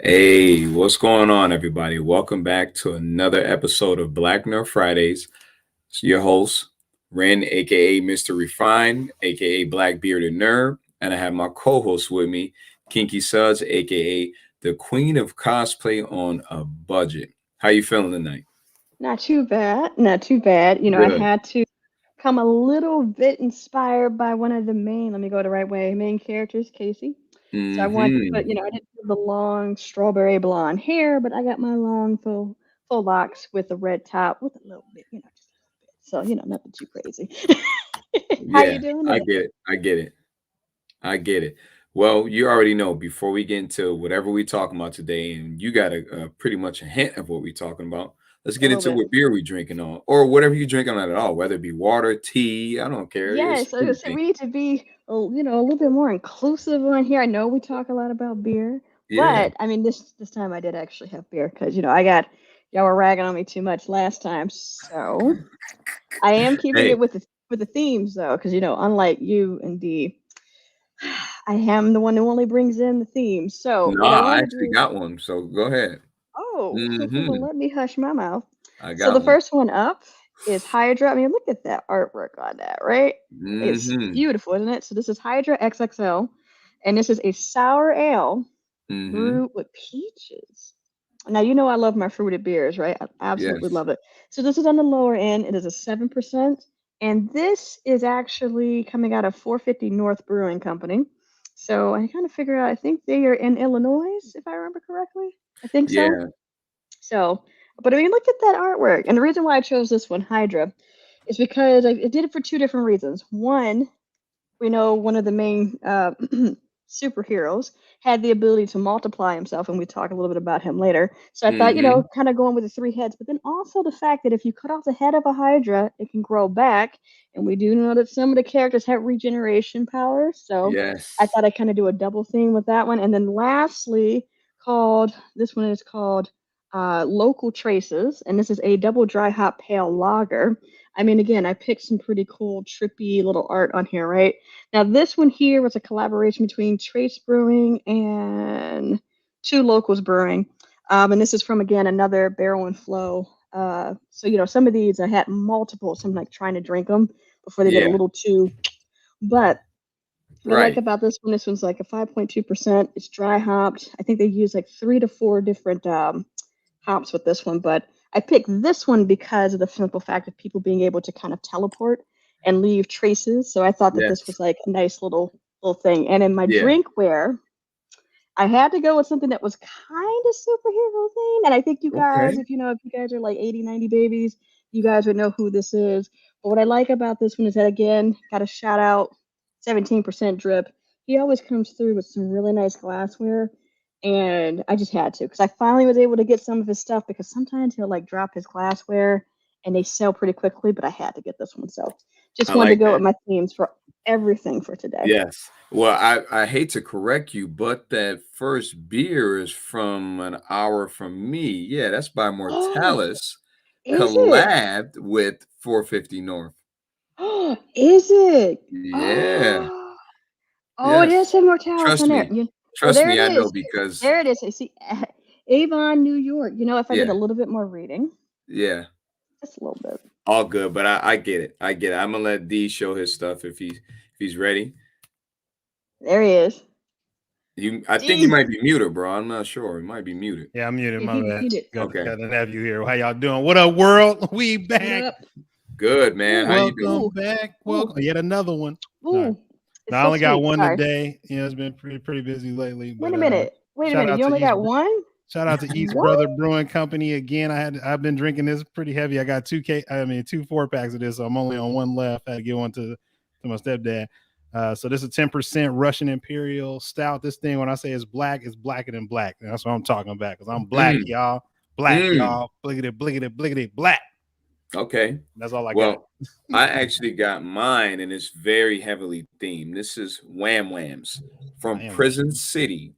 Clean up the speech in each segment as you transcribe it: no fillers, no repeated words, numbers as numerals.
Hey, what's going on, everybody? Welcome back to another episode of BlackNerdFridays. It's your host, Ren, aka Mr. Refine, aka BlackBeerdedNerd, and I have my co-host with me, KinkySudz, aka the Queen of Cosplay on a Budget. How you feeling tonight? Not too bad. Not too bad. I Good. had to come a little bit inspired by one of the main, let me go the right way, main characters, Casey. So I wanted to put, I didn't do the long strawberry blonde hair, but I got my long full locks with a red top with a little bit, just a little bit. So, nothing too crazy. How Yeah, you doing I today? get it. I get it. I get it. Well, you already know before we get into whatever we're talking about today, and you got a pretty much a hint of what we're talking about. Let's A get little into bit. what beer we drinking on, or whatever you're drinking on at all, whether it be water, tea. I don't care. It's Yes, I was gonna say anything. we need to be, a little bit more inclusive on here. I know we talk a lot about beer, Yeah. but I mean, this time I did actually have beer because I got y'all were ragging on me too much last time, so I am keeping Hey, it with the themes though, because unlike you and D, I am the one who only brings in the themes. So no, what I I want to actually do, got one. So go ahead. oh, well, Mm-hmm. let me hush my mouth. I So the got one. first one up is Hydra. I mean, look at that artwork on that, right? It's Mm-hmm. beautiful, isn't it? So this is Hydra XXL, and this is a sour ale Mm-hmm. brewed with peaches. Now I love my fruited beers, right? I absolutely Yes. love it. So this is on the lower end. It is a 7%, and this is actually coming out of 450 North Brewing Company. So I kind of figured out. I think they are in Illinois, if I remember correctly. I think so. Yeah. So, but I mean, look at that artwork. And the reason why I chose this one, Hydra, is because I did it for two different reasons. One, we know one of the main superheroes had the ability to multiply himself, and we talk a little bit about him later. So I thought, Mm-hmm. kind of going with the three heads, but then also the fact that if you cut off the head of a Hydra, it can grow back. And we do know that some of the characters have regeneration powers. So I Yes. thought I'd kind of do a double thing with that one. And then lastly, this one is called Local Traces, and this is a double dry hop pale lager. I mean, again, I picked some pretty cool, trippy little art on here, right? Now, this one here was a collaboration between Trace Brewing and Two Locals Brewing. And this is from, again, another Barrel and Flow. So, some of these I had multiple, so I'm like trying to drink them before they get a Yeah. little too. But what I like Right. about this one's like a 5.2%. It's dry hopped. I think they use like 3 to 4 different hops with this one, but I picked this one because of the simple fact of people being able to kind of teleport and leave traces. So I thought that this Yes. was like a nice little thing. And in my Yeah. drinkware, I had to go with something that was kind of superhero thing. And I think you guys, Okay. if you guys are like 80, 90 babies, you guys would know who this is. But what I like about this one is that, again, got a shout out 17% drip. He always comes through with some really nice glassware. And I just had to because I finally was able to get some of his stuff because sometimes he'll like drop his glassware and they sell pretty quickly. But I had to get this one. So just I wanted to like go that. with my themes for everything for today. Yes. Well, I hate to correct you, but that first beer is from an hour from me. Yeah, that's by Oh, Mortalis, is it? collabed with 450 North. Oh, is it? Yeah. Oh, oh, it is Yes. Immortalis Trust on there. me. Oh, Trust there me, it I know is. because There it is. I see Avon, New York. If I did a yeah, little bit more reading, yeah. just a little bit. All good, but I get it. I get it. I'm gonna let D show his stuff if he's ready. There he is. I think he D. might be muted, bro. I'm not sure. He might be muted. Yeah, I'm muted. My bad. He did. Okay. Got the nephew here. How y'all doing? What up, world? We What back. up? Good, man. How Ooh, you doing? Welcome ooh, back. ooh, Welcome. Yet another one. All right. ooh. It's Now I so only got sweet. one Sorry. today. It's been pretty busy lately. Wait But a minute. Wait a shout minute. out You to only East. got one? Shout out to East What? Brother Brewing Company again. I've been drinking this pretty heavy. I got two 4-packs of this. So I'm only on one left. I had to give one to my stepdad. So this is 10% Russian Imperial Stout. This thing, when I say it's blacker than black. That's what I'm talking about because I'm black, Mm, y'all. Black, mm. y'all. Bliggity, bliggity, bliggity, black. Okay. That's all I got. Well, I actually got mine, and it's very heavily themed. This is Wham Whams from Damn. Prison City.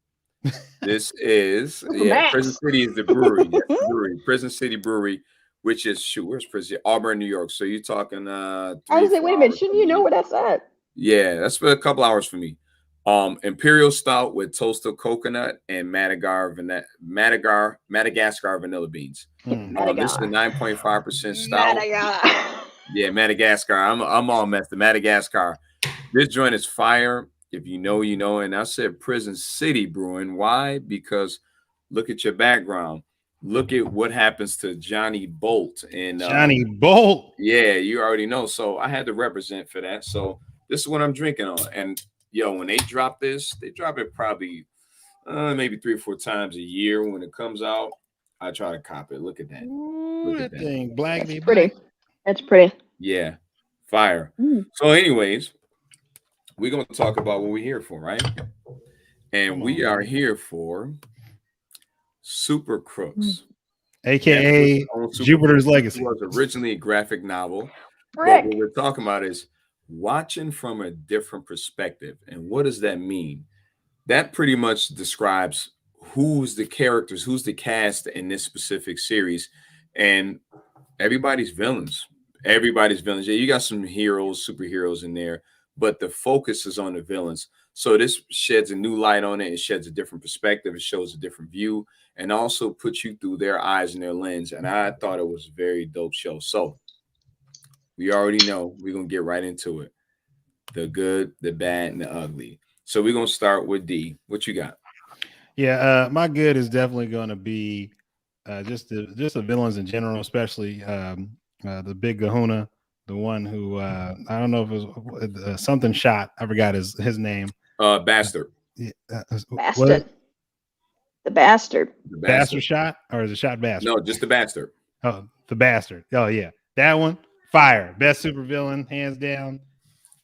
This is Prison Max. City is the brewery. Yes, the brewery, Prison City Brewery, which is where's Prison? Auburn, New York. So you're talking I 3 was like, 4 wait a minute, hours for shouldn't you know me. where that's at? Yeah, that's for a couple hours for me. Imperial Stout with toasted coconut and Madagascar vanilla beans. This is a 9.5% stout. Madagascar. Yeah, Madagascar. I'm all messed up. Madagascar. This joint is fire. If you know, you know. And I said Prison City Brewing. Why? Because look at your background. Look at what happens to Johnny Bolt. And Johnny Bolt. yeah, you already know. So I had to represent for that. So this is what I'm drinking on. And when they drop this, they drop it probably maybe 3 or 4 times a year. When it comes out, I try to cop it. Look at that. Ooh, that thing, black. That's pretty. That's pretty. Yeah, fire. So, anyways, we're going to talk about what we're here for, right? And we are here for Super Crooks, aka Jupiter's Legacy. It was originally a graphic novel, Frick. but what we're talking about is watching from a different perspective. And what does that mean? That pretty much describes who's the characters, who's the cast in this specific series, and everybody's villains. Everybody's villains. Yeah, you got some heroes, superheroes in there, but the focus is on the villains. So this sheds a new light on it. It sheds a different perspective. It shows a different view, and also puts you through their eyes and their lens. And I thought it was a very dope show. So we already know we're gonna get right into it. The good, the bad, and the ugly. So we're gonna start with D. What you got? Yeah, my good is definitely gonna be just the villains in general, especially the big Kahuna, the one who I don't know if it was something shot. I forgot his name. Bastard. Bastard. The bastard. The Bastard shot, or is it shot bastard? No, just the bastard. Oh, the bastard. Oh yeah, that one. Fire. Best supervillain, hands down.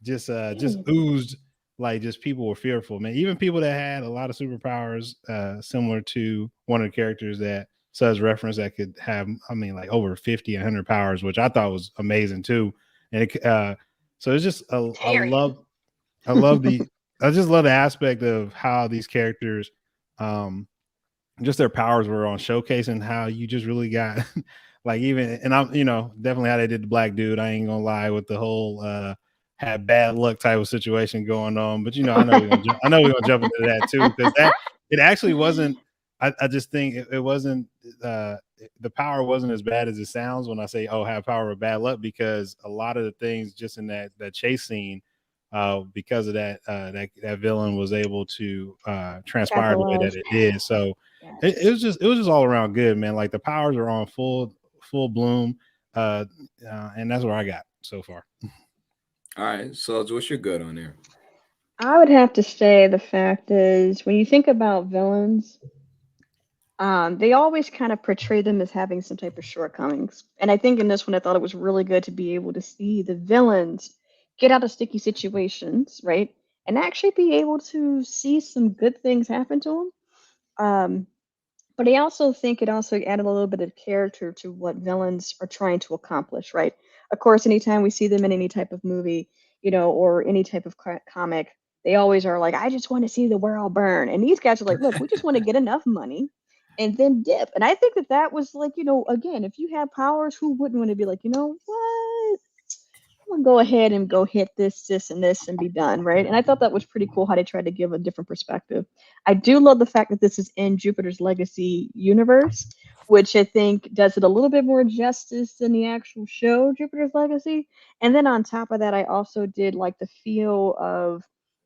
Just oozed like just people were fearful, man. Even people that had a lot of superpowers, similar to one of the characters that Sudz referenced that could have, I mean, like over 50 and 100 powers, which I thought was amazing too. And so it's just I just love the aspect of how these characters, just their powers were on showcase, and how you just really got like even, and I'm definitely how they did the black dude. I ain't gonna lie with the whole had bad luck type of situation going on, but I know we're gonna jump into that too, because that it actually wasn't. I just think it wasn't the power wasn't as bad as it sounds when I say have power or bad luck, because a lot of the things just in that chase scene, because of that that villain was able to transpire the way that it did. So it was just all around good, man. Like the powers are on full bloom, and that's where I got so far. All right, so what's your good on there? I would have to say the fact is, when you think about villains, they always kind of portray them as having some type of shortcomings. And I think in this one, I thought it was really good to be able to see the villains get out of sticky situations, right? And actually be able to see some good things happen to them. But I also think it also added a little bit of character to what villains are trying to accomplish, right? Of course, anytime we see them in any type of movie, or any type of comic, they always are like, I just want to see the world burn. And these guys are like, look, we just want to get enough money and then dip. And I think that was like, again, if you have powers, who wouldn't want to be like, you know what? I'm gonna go ahead and go hit this, and this, and be done, right? And I thought that was pretty cool how they tried to give a different perspective. I do love the fact that this is in Jupiter's Legacy universe, which I think does it a little bit more justice than the actual show, Jupiter's Legacy. And then on top of that, I also did like the feel of,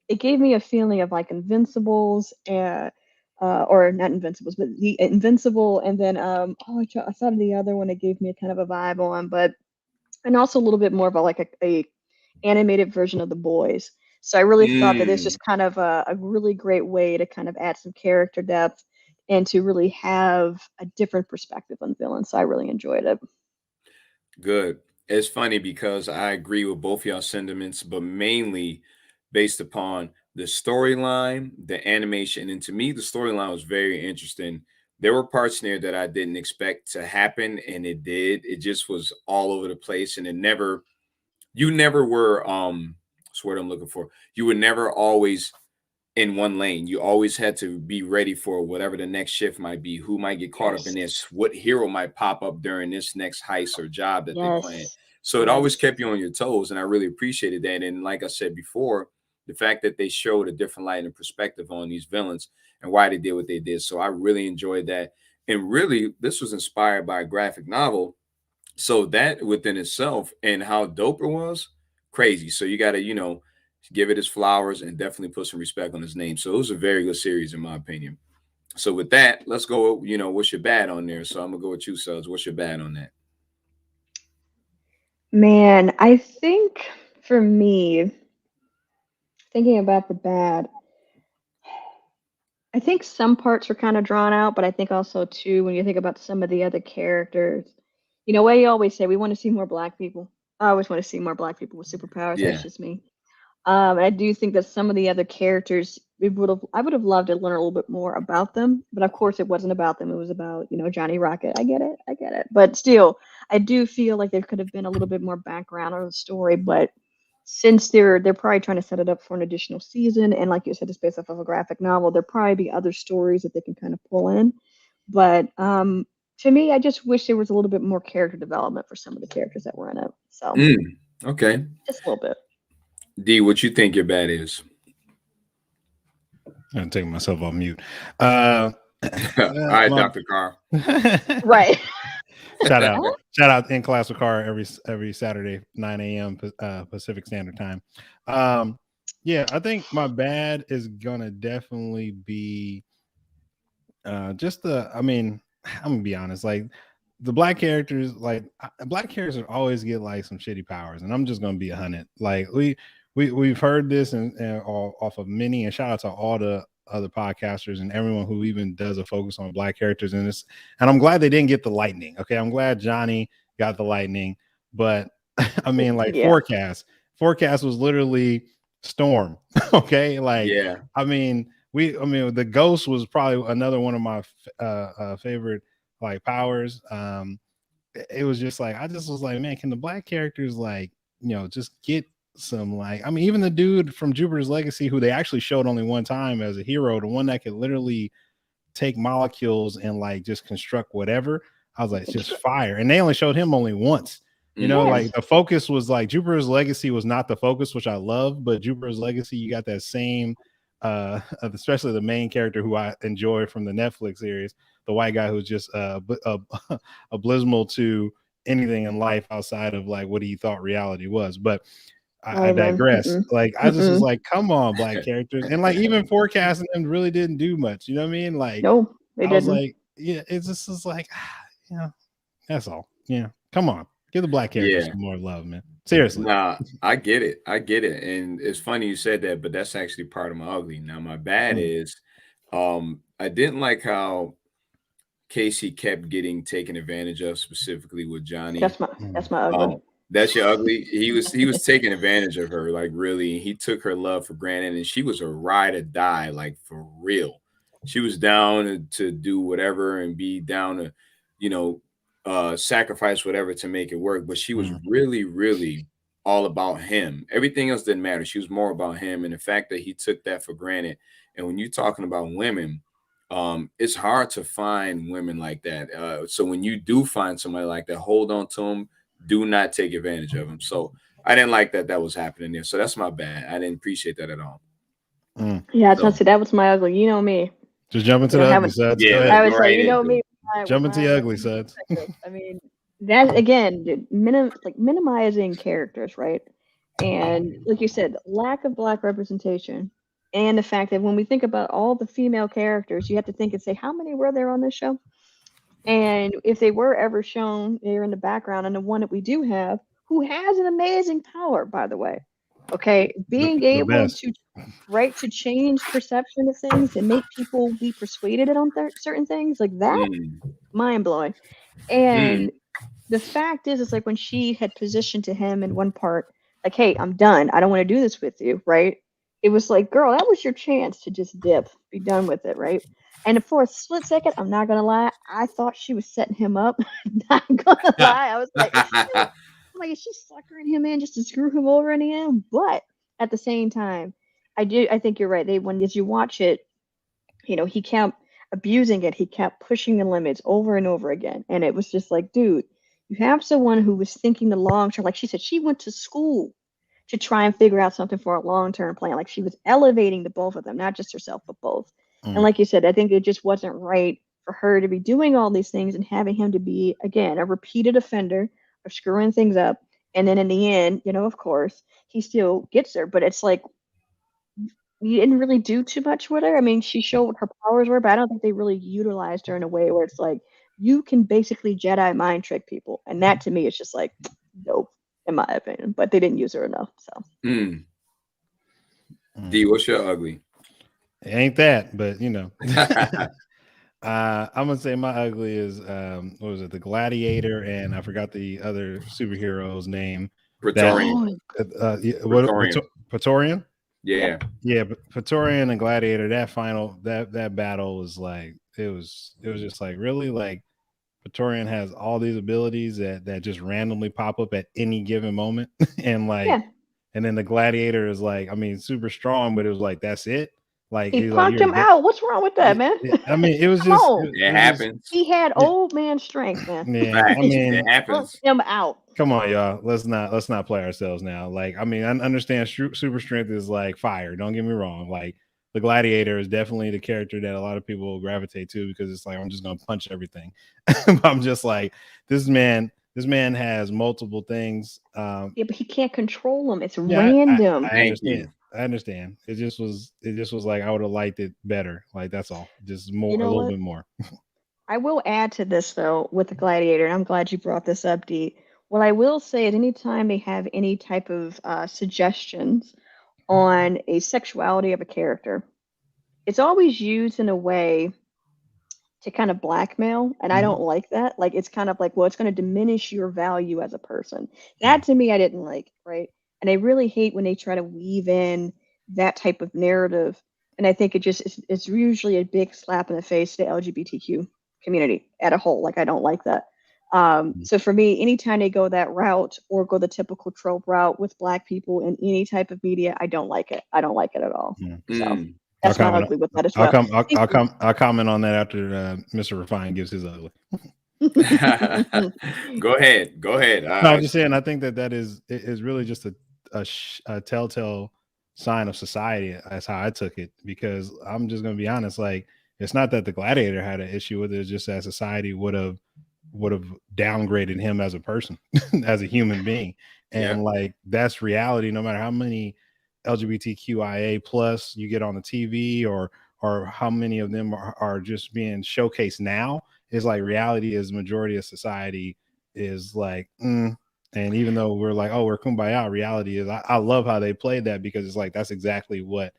it gave me a feeling of like Invincibles, or not Invincibles, but the Invincible. And then, I thought the other one it gave me a kind of a vibe on, and also a little bit more of a animated version of The Boys. So I really thought that it's just kind of a really great way to kind of add some character depth and to really have a different perspective on villains. So I really enjoyed it. Good. It's funny because I agree with both y'all sentiments, but mainly based upon the storyline, the animation, and to me, the storyline was very interesting. there were parts in there that I didn't expect to happen, and it did. It just was all over the place, and you never were that's what I'm looking for. You were never always in one lane. You always had to be ready for whatever the next shift might be, who might get caught up in Yes. this, what hero might pop up during this next heist or job that they're playing. Yes. So it always kept you on your toes, and I really appreciated that. And like I said before, the fact that they showed a different light and perspective on these villains and why they did what they did. So I really enjoyed that. And really, this was inspired by a graphic novel. So that within itself and how dope it was, crazy. So you got to, give it his flowers and definitely put some respect on his name. So it was a very good series, in my opinion. So with that, let's go, what's your bad on there? So I'm going to go with you, Suds. What's your bad on that? Man, I think for me, thinking about the bad, I think some parts were kind of drawn out, but I think also too, when you think about some of the other characters, what you always say, we want to see more Black people. I always want to see more Black people with superpowers. Yeah. That's just me. I do think that some of the other characters, I would have loved to learn a little bit more about them, but of course it wasn't about them. It was about, Johnny Rocket. I get it. But still, I do feel like there could have been a little bit more background on the story, but since they're probably trying to set it up for an additional season, and like you said, it's based off of a graphic novel, there'll probably be other stories that they can kind of pull in. But to me, I just wish there was a little bit more character development for some of the characters that were in it. So Okay. just a little bit. D, what you think your bad is? I'm taking myself off mute. All right, Dr. Carr. Right. Shout out in class with Carr every Saturday, 9 a.m. Pacific Standard Time. Yeah, I think my bad is gonna definitely be I'm gonna be honest, like the Black characters, Black characters always get like some shitty powers, and I'm just gonna be 100. Like we've heard this and off of many, and shout out to all the other podcasters and everyone who even does a focus on Black characters in this. And I'm glad they didn't get the lightning. Okay, I'm glad Johnny got the lightning, but I mean, like Forecast was literally Storm. Okay, like yeah. I mean, the Ghost was probably another one of my favorite like powers. It was just like I just was like, man, can the Black characters just get some even the dude from Jupiter's Legacy who they actually showed only one time as a hero, the one that could literally take molecules and just construct whatever. I was like, it's just fire. And they only showed him only once. Like the focus was like Jupiter's Legacy was not the focus, which I love, but Jupiter's Legacy, you got that same especially the main character who I enjoy from the Netflix series, the white guy who's just abysmal to anything in life outside of what he thought reality was. But I digress. I just was like, come on, Black characters. And even Forecasting them really didn't do much. You know what I mean? No, they didn't. I was like, yeah, it's just was like, that's all. Yeah. Come on. Give the Black characters some more love, man. Seriously. Nah, I get it. And it's funny you said that, but that's actually part of my ugly. Now, my bad is I didn't like how Casey kept getting taken advantage of, specifically with Johnny. That's my ugly. That's your ugly. He was taking advantage of her, really. He took her love for granted, and she was a ride or die, for real. She was down to do whatever and be down to, sacrifice whatever to make it work. But she was really, really all about him. Everything else didn't matter. She was more about him, and the fact that he took that for granted. And when you're talking about women, it's hard to find women like that. So when you do find somebody like that, hold on to them. Do not take advantage of them. So I didn't like that was happening there. So that's my bad. I didn't appreciate that at all. Yeah, I was gonna say that was my ugly. You know me. Just jump into the ugly, Suds. Yeah, I was like, me. Jump into the ugly, Suds. I mean, that again, minimizing characters, right? And like you said, lack of Black representation, and the fact that when we think about all the female characters, you have to think and say, how many were there on this show? And if they were ever shown, they're in the background. And the one that we do have, who has an amazing power, by the way, okay, being able to change perception of things and make people be persuaded on certain things like that, mind blowing. And the fact is, it's like when she had positioned to him in one part, like, hey, I'm done. I don't want to do this with you, right? it was like, girl, that was your chance to just dip, be done with it, right? And for a split second, I'm not gonna lie, I thought she was setting him up. Not gonna lie, I was like, is she suckering him in just to screw him over in the end? But at the same time, I think you're right. As you watch it, he kept abusing it. He kept pushing the limits over and over again. And it was just like, dude, you have someone who was thinking the long term. Like she said, she went to school to try and figure out something for a long-term plan. Like she was elevating the both of them, not just herself, but both. And like you said, I think it just wasn't right for her to be doing all these things and having him to be, again, a repeated offender of screwing things up. And then in the end, of course, he still gets her. But it's like, you didn't really do too much with her. I mean, she showed what her powers were, but I don't think they really utilized her in a way where it's like, you can basically Jedi mind trick people. And that to me is just like, nope, in my opinion. But they didn't use her enough. So. D, what's your ugly? It ain't that, but I'm gonna say my ugly is what was it? The Gladiator, and I forgot the other superhero's name. Praetorian. Praetorian? Yeah. Yeah, but Praetorian and Gladiator, that battle was like it was just like really like Praetorian has all these abilities that just randomly pop up at any given moment. And and then the Gladiator is like, I mean, super strong, but it was like that's it. Like he punked him out. What's wrong with that, man? I mean, it was just it happens. He had old man strength, man. Yeah, I mean, it happens. Him out. Come on, y'all. Let's not play ourselves now. Like, I mean, I understand super strength is like fire. Don't get me wrong. Like, the Gladiator is definitely the character that a lot of people will gravitate to because it's like I'm just gonna punch everything. I'm just like this man has multiple things. Yeah, but he can't control them. It's random. I understand. It just was like I would have liked it better. Like that's all. Just more, a little bit more. I will add to this though with the Gladiator, and I'm glad you brought this up, Dee. What I will say is anytime they have any type of suggestions on a sexuality of a character, it's always used in a way to kind of blackmail, and I don't like that. Like it's kind of like, well, it's going to diminish your value as a person. That to me, I didn't like, right? And I really hate when they try to weave in that type of narrative. And I think it's usually a big slap in the face to the LGBTQ community at a whole. Like I don't like that. So for me, anytime they go that route or go the typical trope route with Black people in any type of media, I don't like it. I don't like it at all. So that's my ugly with that as well. I'll comment on that after Mr. Refine gives his ugly. Go ahead. No, I'm just saying. I think that is really just a telltale sign of society. That's how I took it, because I'm just going to be honest. Like, it's not that the Gladiator had an issue with it. It's just that society would have downgraded him as a person, as a human being. And like, that's reality. No matter how many LGBTQIA plus you get on the TV or how many of them are just being showcased now, is like reality is majority of society is like, and even though we're like, oh, we're kumbaya, reality is, I love how they played that, because it's like, that's exactly what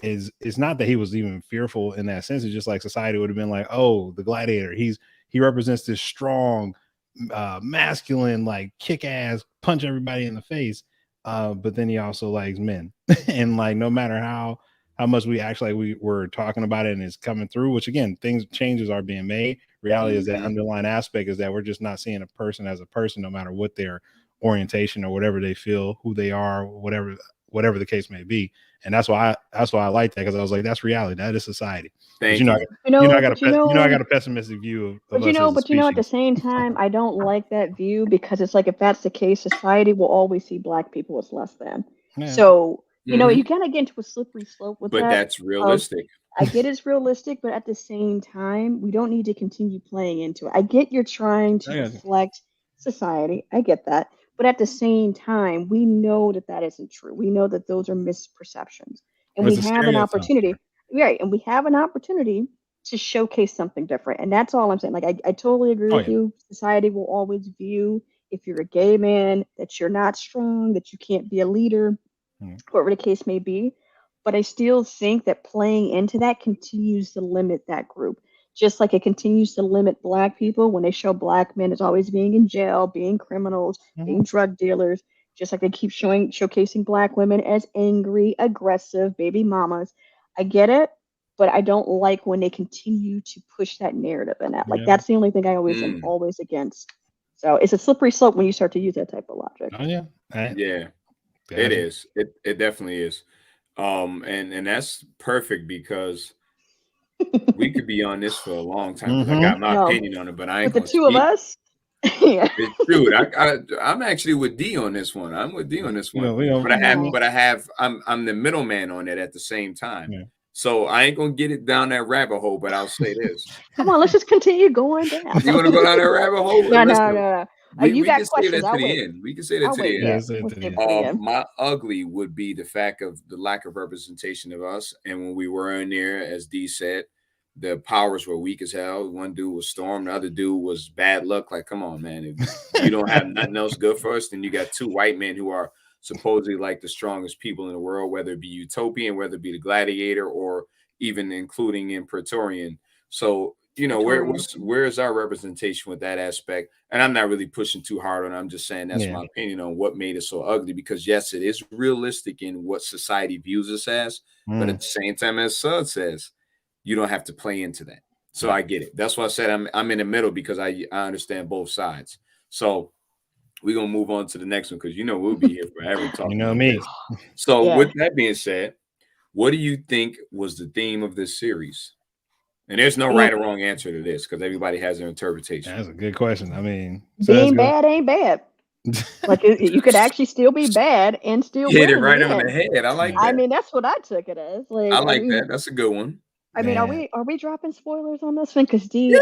it's not that he was even fearful in that sense. It's just like society would have been like, oh, the Gladiator, he represents this strong, masculine, like kick-ass, punch everybody in the face. But then he also likes men. And like, no matter how much we actually, we were talking about it and it's coming through, which again, changes are being made. Reality is that underlying aspect is that we're just not seeing a person as a person, no matter what their orientation or whatever they feel, who they are, whatever the case may be. And that's why I like that, because I was like, that's reality. That is society. I got a pessimistic view of but at the same time, I don't like that view, because it's like, if that's the case, society will always see Black people as less than. Yeah. So, you kind of get into a slippery slope with that. But that's realistic. I get it's realistic, but at the same time, we don't need to continue playing into it. I get you're trying to reflect society. I get that. But at the same time, we know that isn't true. We know that those are misperceptions. And we have an opportunity. Right. And we have an opportunity to showcase something different. And that's all I'm saying. Like, I totally agree with you. Society will always view, if you're a gay man, that you're not strong, that you can't be a leader, whatever the case may be. But I still think that playing into that continues to limit that group. Just like it continues to limit Black people when they show Black men as always being in jail, being criminals, being drug dealers. just like they keep showcasing Black women as angry, aggressive baby mamas. I get it, but I don't like when they continue to push that narrative in that. Like, that's the only thing I always am always against. So it's a slippery slope when you start to use that type of logic. Oh yeah. Yeah, it is. It definitely is. And that's perfect because we could be on this for a long time because I got my opinion on it, but I ain't with gonna the two of us. Yeah, it's true. I'm actually with D on this one. I'm with D on this one. I'm the middleman on it at the same time. Yeah. So I ain't gonna get it down that rabbit hole, but I'll say this. Come on, let's just continue going down. You want to go down that rabbit hole? No. You got Say questions. that to the end. We can say that to the end. My ugly would be the fact of the lack of representation of us. And when we were in there, as D said, the powers were weak as hell. One dude was Storm, the other dude was bad luck. Like, come on, man. If you don't have nothing else good for us, then you got two white men who are supposedly like the strongest people in the world, whether it be Utopian, whether it be the Gladiator, or even including in Praetorian. So, where's our representation with that aspect? And I'm not really pushing too hard on it. I'm just saying that's my opinion on what made it so ugly, because yes, it is realistic in what society views us as, but at the same time, as Sud says, you don't have to play into that. So I get it. That's why I said I'm in the middle, because I understand both sides. So we're gonna move on to the next one, because we'll be here forever talking. Me. So with that being said, what do you think was the theme of this series? And there's no right or wrong answer to this, because everybody has their interpretation. That's a good question. I mean, being bad ain't bad. Like, you could actually still be bad and still hit it right on the head. I like that. I mean, that's what I took it as. Like, I like that. That's a good one. I mean, are we dropping spoilers on this one? Because D,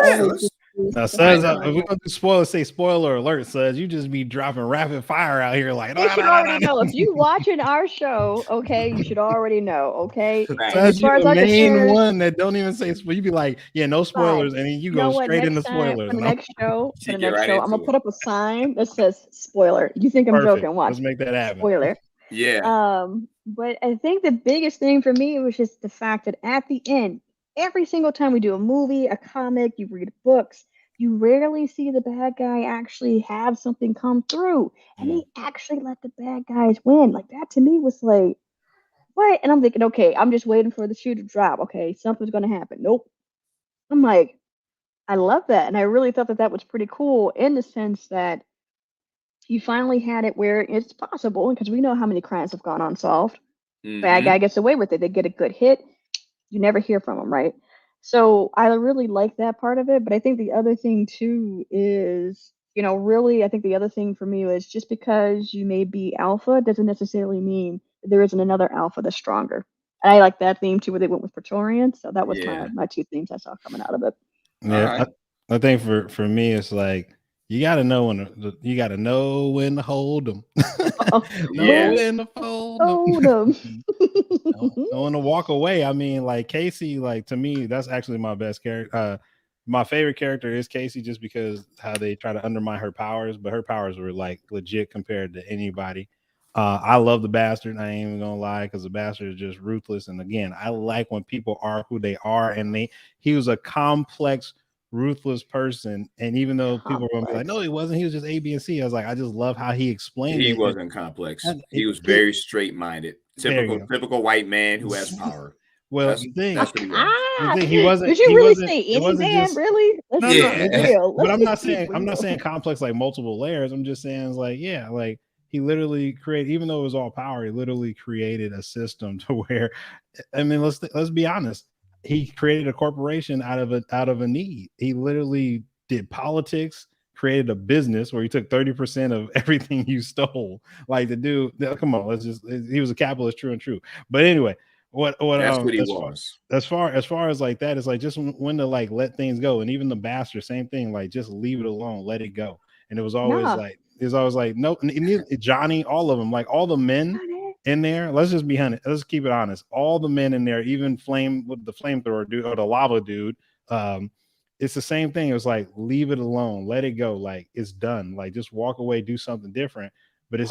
now, Sudz, if we're gonna do spoilers, say spoiler alert, Sudz. You just be dropping rapid fire out here, like. You should already know. If you watching our show, okay, you should already know, okay. Sudz, you're the main one that don't even say. You be like, yeah, no spoilers, and then you go straight into spoilers. For the next show, I'm gonna put up a sign that says spoiler. You think I'm joking? Watch. Let's make that happen. Spoiler. Yeah. But I think the biggest thing for me was just the fact that at the end, every single time we do a movie, a comic, you read books, you rarely see the bad guy actually have something come through. And they actually let the bad guys win. Like, that to me was like, what? And I'm thinking, okay, I'm just waiting for the shoe to drop. Okay, something's going to happen. Nope. I'm like, I love that. And I really thought that was pretty cool, in the sense that you finally had it where it's possible, because we know how many crimes have gone unsolved. Bad guy gets away with it. They get a good hit. You never hear from them, right? So I really like that part of it. But I think the other thing too is, really, I think the other thing for me was, just because you may be alpha doesn't necessarily mean that there isn't another alpha that's stronger. And I like that theme too, where they went with Praetorian. So that was my two themes I saw coming out of it. Yeah, I think for me, it's like, you got to know when to hold them. Know when to fold them. Know when to walk away. I mean, like, Casey, like, to me, that's actually my best character. My favorite character is Casey, just because how they try to undermine her powers, but her powers were like legit compared to anybody. I love the Bastard. I ain't even gonna lie, because the Bastard is just ruthless. And again, I like when people are who they are, and he was a complex, ruthless person. And even though people were gonna be like, no, he wasn't, he was just A, B, and C, I was like, I just love how he explained it. He wasn't complex. He was very straight-minded. Typical white man who has power. Well, that's what he was. He wasn't. Did you really say any man? Really? But I'm not saying complex like multiple layers. I'm just saying it's like, like, he literally created, even though it was all power, he literally created a system to where, I mean, let's be honest. He created a corporation out of a need. He literally did politics, created a business where he took 30% of everything you stole. Like, the dude, come on, he was a capitalist, true and true. But anyway, what that's what he was. As far as like that, it's like, just when to like let things go. And even the Bastard, same thing, like, just leave it alone, let it go. And it was always like, no, Johnny, all of them, like, all the men in there, let's keep it honest. All the men in there, even with the flamethrower dude or the lava dude, it's the same thing. It was like, leave it alone, let it go, like, it's done, like, just walk away, do something different. But it's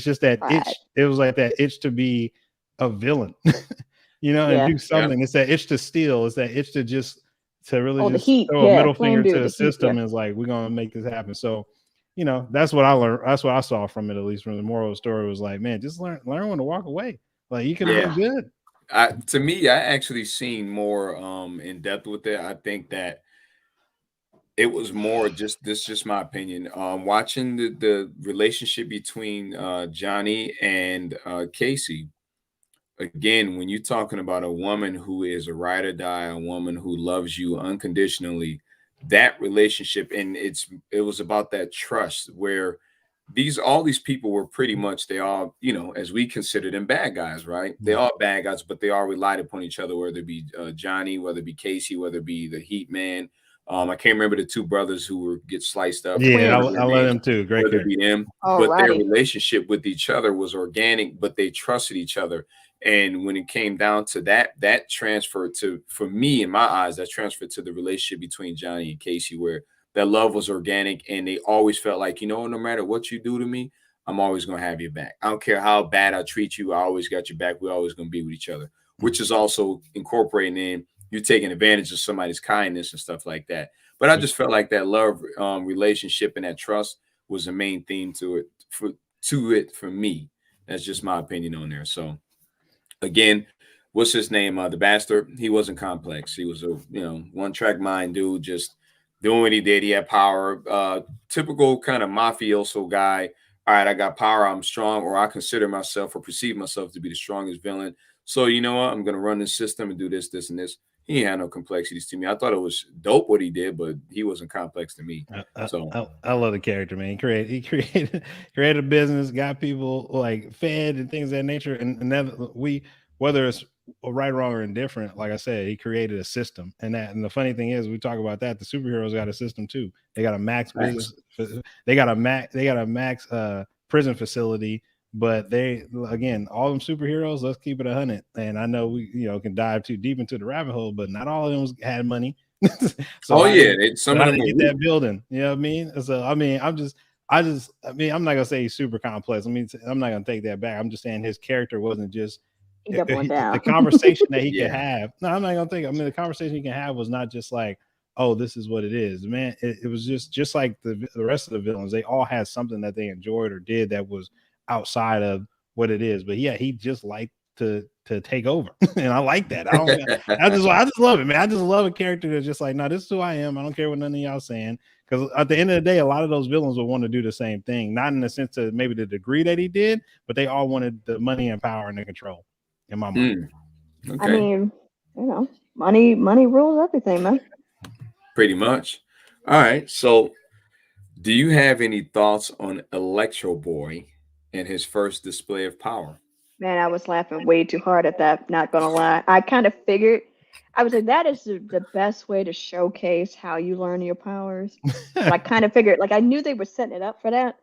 just that itch. It was like that itch to be a villain, and do something. It's that itch to steal. It's that itch to really just throw a middle finger to the system. And it's like, we're gonna make this happen. So you know, that's what I learned. That's what I saw from it, at least from the moral of the story was like, man, just learn when to walk away. Like you could have been good. To me, I actually seen more in depth with it. I think that it was more just my opinion. Watching the relationship between Johnny and Casey. Again, when you're talking about a woman who is a ride or die, a woman who loves you unconditionally, that relationship, and it was about that trust where all these people were pretty much, they all, you know, as we consider them bad guys, right? They all bad guys, but they all relied upon each other, whether it be Johnny, whether it be Casey, whether it be the Heat Man. I can't remember the two brothers who were get sliced up. Yeah, I love them too. Great Whether it character. be them, but their relationship with each other was organic, but they trusted each other. And when it came down to that transferred to, for me, in my eyes, that transferred to the relationship between Johnny and Casey, where that love was organic and they always felt like, you know, no matter what you do to me, I'm always going to have your back. I don't care how bad I treat you. I always got your back. We're always going to be with each other, which is also incorporating in you taking advantage of somebody's kindness and stuff like that. But I just felt like that love relationship and that trust was the main theme to it for me. That's just my opinion on there. So again, what's his name? The bastard. He wasn't complex. He was a one track mind dude, just doing what he did. He had power. Typical kind of mafioso guy. All right, I got power. I'm strong, or I consider myself or perceive myself to be the strongest villain. So you know what? I'm gonna run this system and do this, this, and this. He had no complexities to me. I thought it was dope what he did, but he wasn't complex to me. I love the character, man. He created a business, got people like fed and things of that nature. And that whether it's right, wrong, or indifferent, like I said, he created a system. And the funny thing is, we talk about that. The superheroes got a system too. They got a max business. They got a max prison facility. But they, again, all them superheroes, let's keep it 100. And I know we, can dive too deep into the rabbit hole, but not all of them had money. Some of them get that building. You know what I mean? So I mean, I'm not gonna say he's super complex. I mean, I'm not gonna take that back. I'm just saying his character wasn't just the conversation that he could have. No, I'm not gonna think. I mean, the conversation he can have was not just like, oh, this is what it is, man. It was just like the rest of the villains. They all had something that they enjoyed or did that was outside of what it is. But yeah, he just liked to take over. And I like that. I just love it, man. I just love a character that's just like, no, this is who I am. I don't care what none of y'all saying. Because at the end of the day, a lot of those villains will want to do the same thing, not in the sense of maybe the degree that he did, but they all wanted the money and power and the control, in my mind. Okay. I mean, money rules everything, man. Pretty much. All right. So do you have any thoughts on Electro Boy and his first display of power? Man, I was laughing way too hard at that. Not gonna lie. I kind of figured, I was like, that is the best way to showcase how you learn your powers. I kind of figured, like, I knew they were setting it up for that,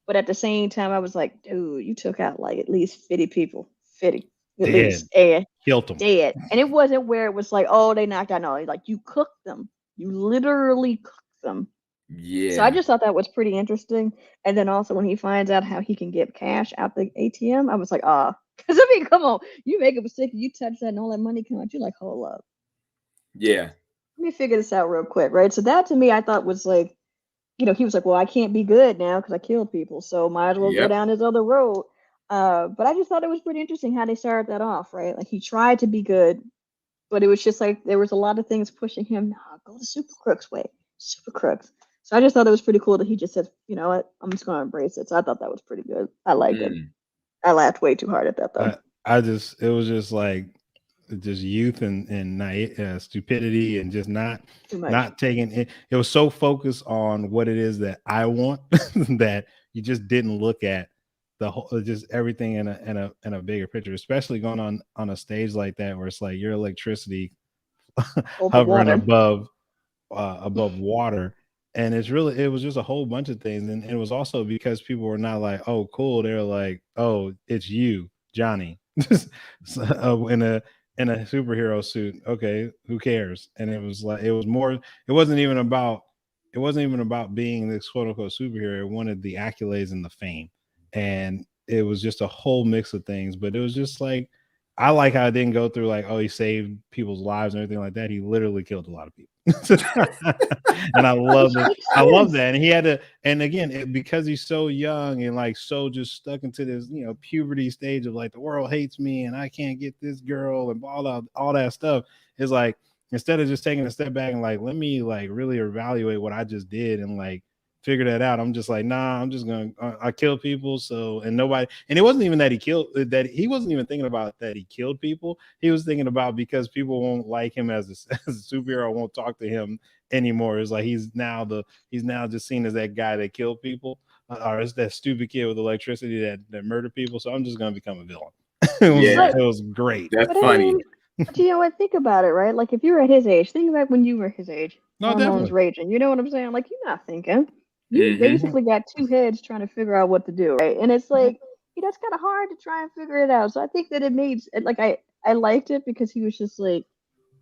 but at the same time, I was like, dude, you took out like at least 50 people, 50 at least, and killed them, dead. And it wasn't where it was like, oh, they knocked out. No, like you cooked them. You literally cooked them. Yeah. So I just thought that was pretty interesting. And then also when he finds out how he can get cash out the ATM, I was like, because I mean, come on, you make a mistake, you touch that and all that money come out, you're like, hold up. Yeah. Let me figure this out real quick, right? So that to me, I thought was like, he was like, well, I can't be good now because I killed people, so might as well go down this other road. But I just thought it was pretty interesting how they started that off, right? Like he tried to be good, but it was just like there was a lot of things pushing him. No, go the Super Crooks way, Super Crooks. So I just thought it was pretty cool that he just said, you know what, I'm just going to embrace it. So I thought that was pretty good. I liked it. I laughed way too hard at that though. It was just like just youth and stupidity and just not taking it. It was so focused on what it is that I want that you just didn't look at the whole, just everything in a bigger picture, especially going on a stage like that where it's like your electricity hovering above water. And it was just a whole bunch of things. And it was also because people were not like, oh, cool. They're like, oh, it's you, Johnny, so, in a superhero suit. Okay, who cares? And it was like, it wasn't even about being this quote unquote superhero. It wanted the accolades and the fame. And it was just a whole mix of things. But it was just like, I like how it didn't go through like, oh, he saved people's lives and everything like that. He literally killed a lot of people. And I love it. I love that. And he had to, and again, because he's so young and like so just stuck into this, puberty stage of like the world hates me and I can't get this girl and all that stuff. Is like, instead of just taking a step back and like, let me like really evaluate what I just did and like figure that out. I'm just like, nah, I'm just gonna I kill people. So, and nobody, and it wasn't even that he wasn't even thinking about that he killed people. He was thinking about because people won't like him as a superhero, won't talk to him anymore. It's like he's now just seen as that guy that killed people, or it's that stupid kid with electricity that murdered people. So I'm just gonna become a villain. It was great. That's funny. I think about it, right? Like if you were at his age, think about when you were his age. No, hormones raging. You know what I'm saying? Like you're not thinking. You basically got two heads trying to figure out what to do, right? And it's like, that's kind of hard to try and figure it out. So I think that it made, like, I liked it because he was just like,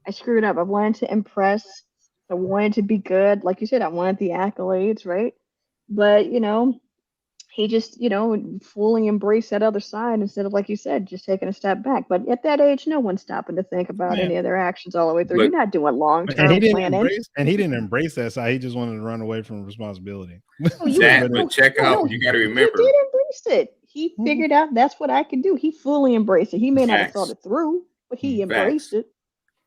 I screwed up. I wanted to impress. I wanted to be good. Like you said, I wanted the accolades, right? But, he just, fully embraced that other side instead of, like you said, just taking a step back. But at that age, no one's stopping to think about any of their actions all the way through. You're not doing long-term planning. And he didn't embrace that side. He just wanted to run away from responsibility. But check out, you got to remember. He did embrace it. He figured out that's what I can do. He fully embraced it. He may not have thought it through, but he embraced it.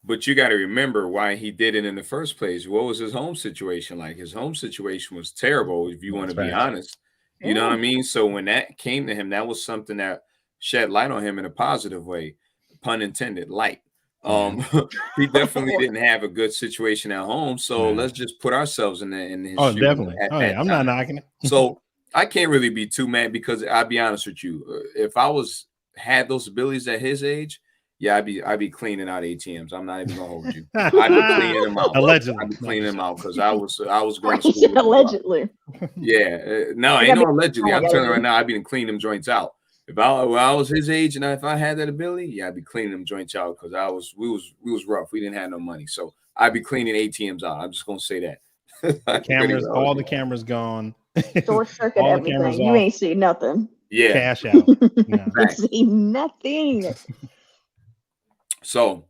But you got to remember why he did it in the first place. What was his home situation like? His home situation was terrible, if you want to be honest. You know what I mean? So when that came to him, that was something that shed light on him in a positive way, pun intended, light. He definitely didn't have a good situation at home. So let's just put ourselves in his shoes. Definitely. I'm not knocking it. So I can't really be too mad because I'll be honest with you. If I had those abilities at his age, I'd be cleaning out ATMs. I'm not even gonna hold you. I'd be cleaning them out. Allegedly. I'd be cleaning them out because I was going to school. Allegedly. Yeah. No, ain't no allegedly. I'm telling you right now, I'd be cleaning them joints out. If I was his age and if I had that ability, I'd be cleaning them joints out because we was rough. We didn't have no money. So I'd be cleaning ATMs out. I'm just gonna say that. Cameras, all the cameras gone. Short circuit everything. You ain't see nothing. Yeah. Cash out. You see nothing. So,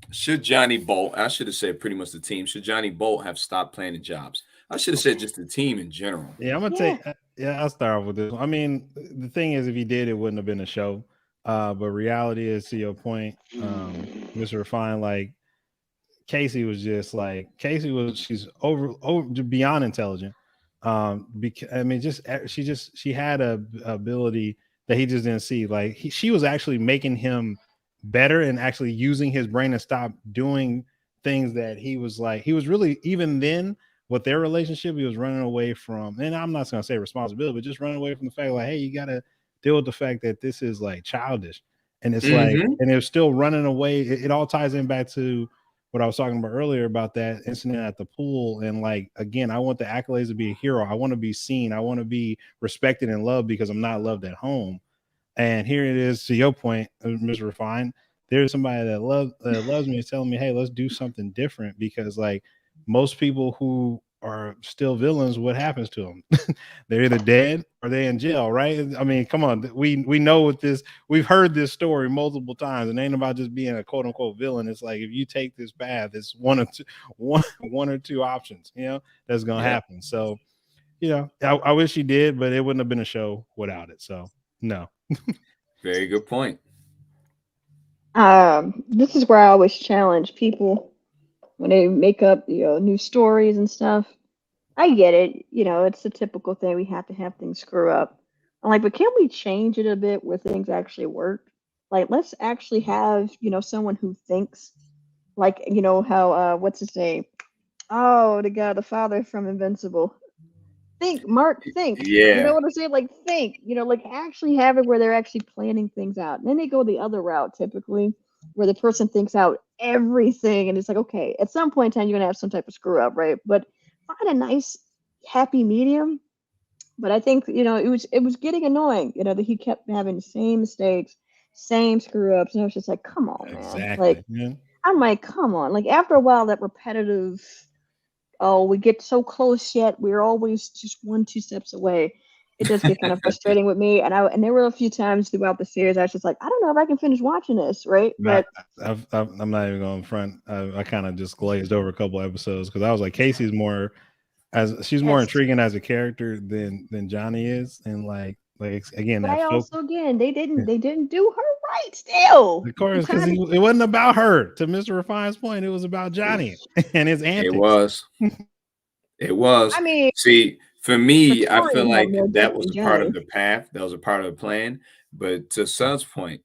should Johnny Bolt, I should have said pretty much the team, should Johnny Bolt have stopped planning jobs? I should have said just the team in general. Yeah, I'm going to I'll start off with this. I mean, the thing is, if he did, it wouldn't have been a show. But reality is, to your point, Mr. Refine, like, she's over beyond intelligent. She had a ability that he just didn't see. Like, she was actually making him better and actually using his brain to stop doing things that he was really, even then with their relationship, he was running away from, and I'm not going to say responsibility, but just running away from the fact like, hey, you got to deal with the fact that this is like childish. And it's like, and they're still running away. It all ties in back to what I was talking about earlier about that incident at the pool. And like, again, I want the accolades to be a hero. I want to be seen. I want to be respected and loved because I'm not loved at home. And here it is, to your point, Mr. Refine, there's somebody that loves me and telling me, hey, let's do something different, because like most people who are still villains, what happens to them? They're either dead or they're in jail, right? I mean, come on, we know what this, we've heard this story multiple times, and it ain't about just being a quote unquote villain. It's like, if you take this path, it's one or two options, that's gonna happen. So, I wish he did, but it wouldn't have been a show without it. So no. Very good point. This is where I always challenge people when they make up, new stories and stuff. I get it. It's the typical thing. We have to have things screw up. I'm like, but can we change it a bit where things actually work? Like, let's actually have, someone who thinks like, how, what's his name? Oh, the father from Invincible. Mark, think. Yeah. You know what I'm saying? Like, think, like actually have it where they're actually planning things out. And then they go the other route typically, where the person thinks out everything. And it's like, okay, at some point in time, you're going to have some type of screw up, right? But find a nice, happy medium. But I think, it was getting annoying, that he kept having the same mistakes, same screw ups. And I was just like, come on, man. Exactly. Like, I'm like, come on. Like, after a while, that repetitive, oh, we get so close yet we're always just 1-2 steps away. it does get kind of frustrating with me. And there were a few times throughout the series I was just like, I don't know if I can finish watching this, right? But I'm not even going front. I kind of just glazed over a couple episodes because I was like, Casey's more intriguing as a character than Johnny is, and like again, but that I also again they didn't do her right still. Of course, because it wasn't about her. To Mr. Refine's point, it was about Johnny and his antics. It was. I mean, see, for me, I feel Pretorian had like more that depth was than a part Johnny. of the path. That was a part of the plan. But to Sud's point,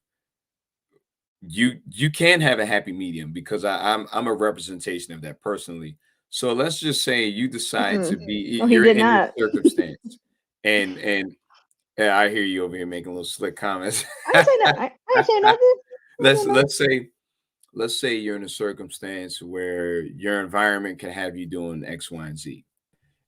you can have a happy medium because I'm a representation of that personally. So let's just say you decide to be Oh, he you're did in not. this circumstance, and yeah, I hear you over here making little slick comments. I didn't say that. I didn't say nothing. Let's say you're in a circumstance where your environment can have you doing X, Y, and Z.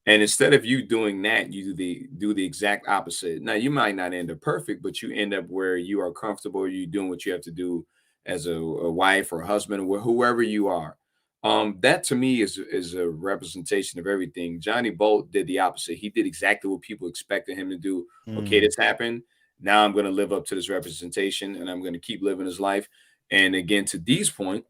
And instead of you doing that, you do the exact opposite. Now you might not end up perfect, but you end up where you are comfortable, you're doing what you have to do as a wife or a husband or whoever you are. That to me is a representation of everything. Johnny Bolt did the opposite. He did exactly what people expected him to do. Okay, this happened. Now I'm going to live up to this representation and I'm going to keep living his life. And again, to Dee's point,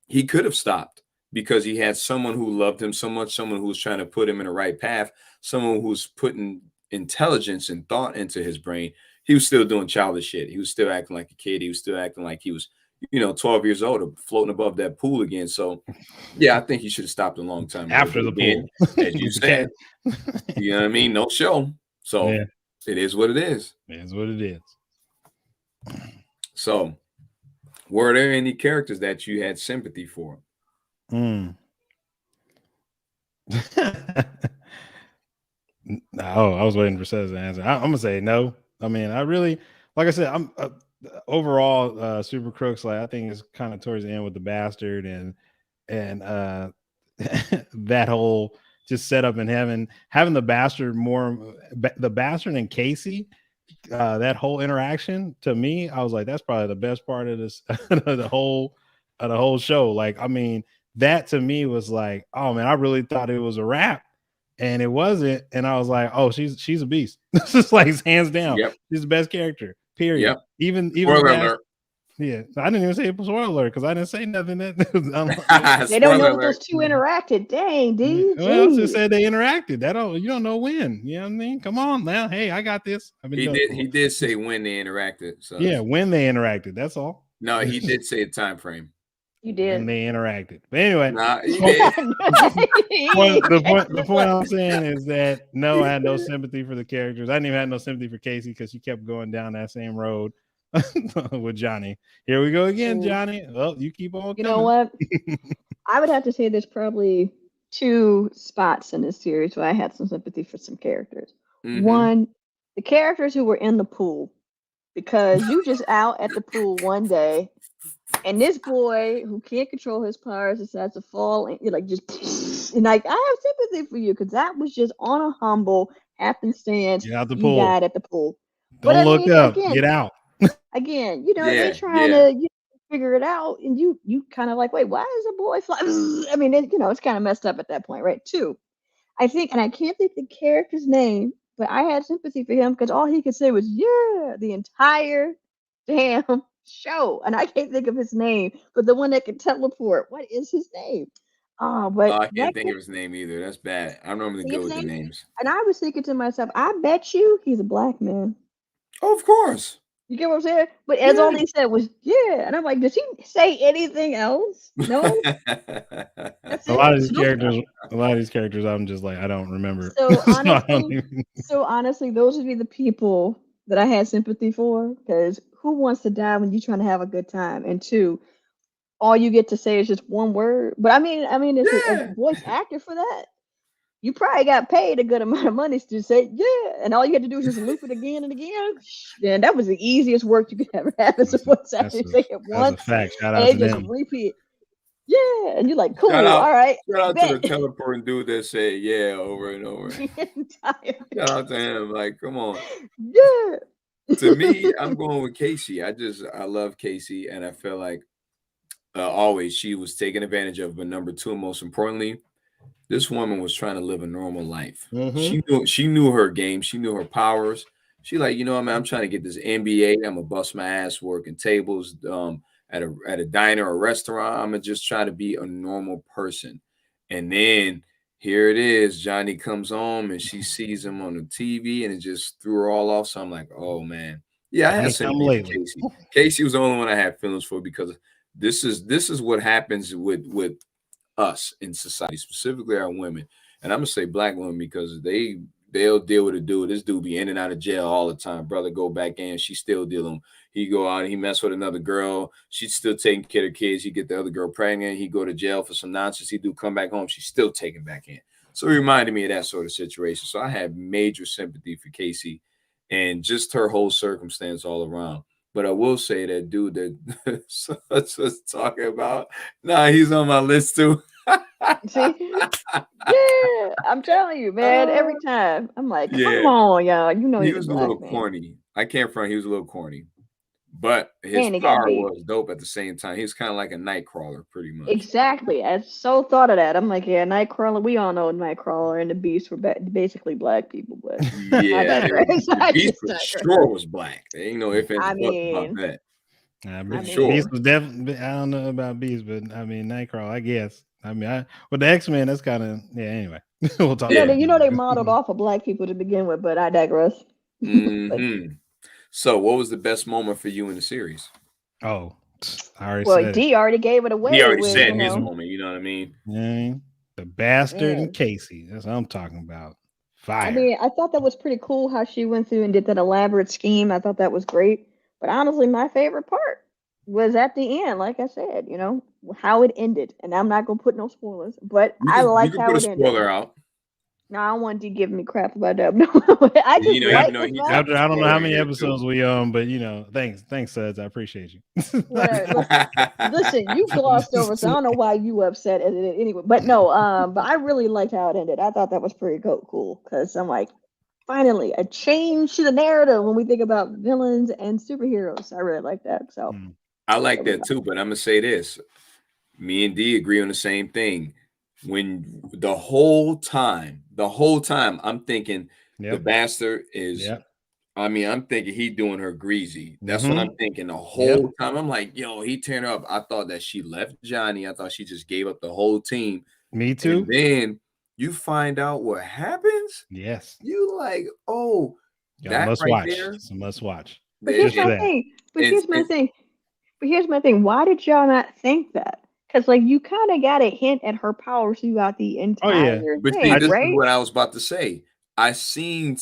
he could have stopped because he had someone who loved him so much, someone who was trying to put him in the right path, someone who's putting intelligence and thought into his brain. He was still doing childish shit. He was still acting like a kid. He was still acting like he was, 12 years old, floating above that pool again. So, yeah, I think he should have stopped a long time after the pool, as you said. You know what I mean? No show. So yeah. It is what it is. It is what it is. So, were there any characters that you had sympathy for? No, I was waiting for Seth's answer. I'm gonna say no. I mean, I really, like I said, I'm overall Super Crooks. Like I think it's kind of towards the end with the bastard and that whole just set up in heaven, having the bastard and Casey. That whole interaction to me, I was like, that's probably the best part of this, the whole show. Like, I mean, that to me was like, oh man, I really thought it was a wrap, and it wasn't. And I was like, oh, she's a beast. This is like hands down, she's the best character. Period. Yep. Even yeah, I didn't even say spoiler alert because I didn't say nothing. That they don't know that those two interacted. Dang, dude. Well, I just said they interacted. You don't know when. You know what I mean? Come on now. Hey, I got this. He did say when they interacted. So yeah, when they interacted. That's all. No, he did say a time frame. You did. And they interacted. But anyway, he did. the point I'm saying is that no, I had no sympathy for the characters. I didn't even have no sympathy for Casey because she kept going down that same road with Johnny. Here we go again, Johnny. Well, you keep on coming. You know what? I would have to say there's probably two spots in this series where I had some sympathy for some characters. One, the characters who were in the pool, because you just out at the pool one day and this boy who can't control his powers decides to fall and you're like just and like I have sympathy for you because that was just on a humble happenstance. Get out the pool. You died at the pool. Don't look up. Again, get out. Again, they're trying to figure it out, and you kind of like, wait, why is a boy flying? I mean, it's kind of messed up at that point, right? Two, I think, and I can't think the character's name, but I had sympathy for him because all he could say was "yeah" the entire damn show, and I can't think of his name, but the one that can teleport. What is his name? But I can't think of his name either. That's bad. I'm normally good with the names. And I was thinking to myself, I bet you he's a black man. Oh, of course. You get what I'm saying? But as all he said was yeah, and I'm like, does he say anything else? No. A lot of these characters, I'm just like, I don't remember. So honestly, those would be the people that I had sympathy for, because who wants to die when you're trying to have a good time? And two, all you get to say is just one word. But I mean, as a voice actor for that, you probably got paid a good amount of money to say yeah, and all you had to do is just loop it again and again. And that was the easiest work you could ever have as a voice actor. Say it once, fact. Shout out to them. Repeat. Yeah, and you're like, cool. All right. Shout out to the teleporting dude that said yeah over and over. Shout out to him. Like, come on. Yeah. To me, I'm going with Casey. I love Casey, and I feel like always she was taken advantage of. But number two, most importantly, This woman was trying to live a normal life. Mm-hmm. She knew her game. She knew her powers. She like, you know, I mean, I'm trying to get this MBA. I'm gonna bust my ass working tables at a diner or restaurant. I'm gonna just try to be a normal person. And then here it is. Johnny comes home and she sees him on the TV and it just threw her all off. So I'm like, oh man. Yeah, I had Johnny come sympathy for lately. Casey. Casey was the only one I had feelings for because this is what happens with us in society, specifically our women. And I'm gonna say black women because they'll deal with a dude. This dude be in and out of jail all the time. Brother go back in, she's still dealing. He go out, he mess with another girl. She's still taking care of kids. He get the other girl pregnant. He go to jail for some nonsense. He do come back home. She's still taken back in. So it reminded me of that sort of situation. So I had major sympathy for Casey and just her whole circumstance all around. But I will say that dude that Sudz was talking about, nah, he's on my list too. See? Yeah, I'm telling you, man. Every time I'm like, come Yeah, on, y'all. You know he he's a was a black little man, corny. I can't front, he was a little corny, but his and he got power beat. was dope at the same time. He was kind of like a night crawler, pretty much. Exactly. I so thought of that. I'm like, yeah, Nightcrawler. We all know Nightcrawler and the Beast were basically black people, but I Yeah, digress. the I beast just for digress. sure was black. There ain't no ifs, ands, I or buts about mean, that. I For mean, sure. Beast was definitely. I don't know about Beast, but I mean, Nightcrawler. I guess. I mean, with the X-Men, that's kind of Anyway, we'll talk Yeah. about. you know they modeled off of black people to begin with, but I digress. But Mm-hmm. So, what was the best moment for you in the series? Oh, I already well, said it. D already gave it He away already with, said you his know, moment. You know what I mean? Yeah, the bastard and man. Casey. That's what I'm talking about. I Fire. mean, I thought that was pretty cool how she went through and did that elaborate scheme. I thought that was great. But honestly, my favorite part was at the end, like I said, you know, how it ended. And I'm not gonna put no spoilers, but I You liked can how put a it ended. spoiler out. No, I don't want to give me crap about that. No, I just You know, like even though the he fact. dropped After a I don't know spoiler how in many here episodes too. we but thanks, Suds. I appreciate you. Whatever. Listen, you glossed over, so I don't know why you upset at it anyway. But no, but I really liked how it ended. I thought that was pretty cool because I'm like, finally, a change to the narrative when we think about villains and superheroes. I really like that. So I that like was that nice. too, but I'm gonna say this. Me and D agree on the same thing. When the whole time I'm thinking the Yep. bastard is, Yep. I mean, I'm thinking he doing her greasy. That's what Mm-hmm. I'm thinking the Yep. whole time. I'm like, yo, he turned her up. I thought that she left Johnny. I thought she just gave up the whole team. Me And too. then you find out what happens. Yes. You like, oh, Y'all that must right watch. there. It's a must watch. But And, here's Just for my that. thing. But and, here's my and thing. But here's my thing. Why did y'all not think that? Because like you kind of got a hint at her powers throughout the Oh yeah. entire but see, I thing, this is right? what I was about to say. I seen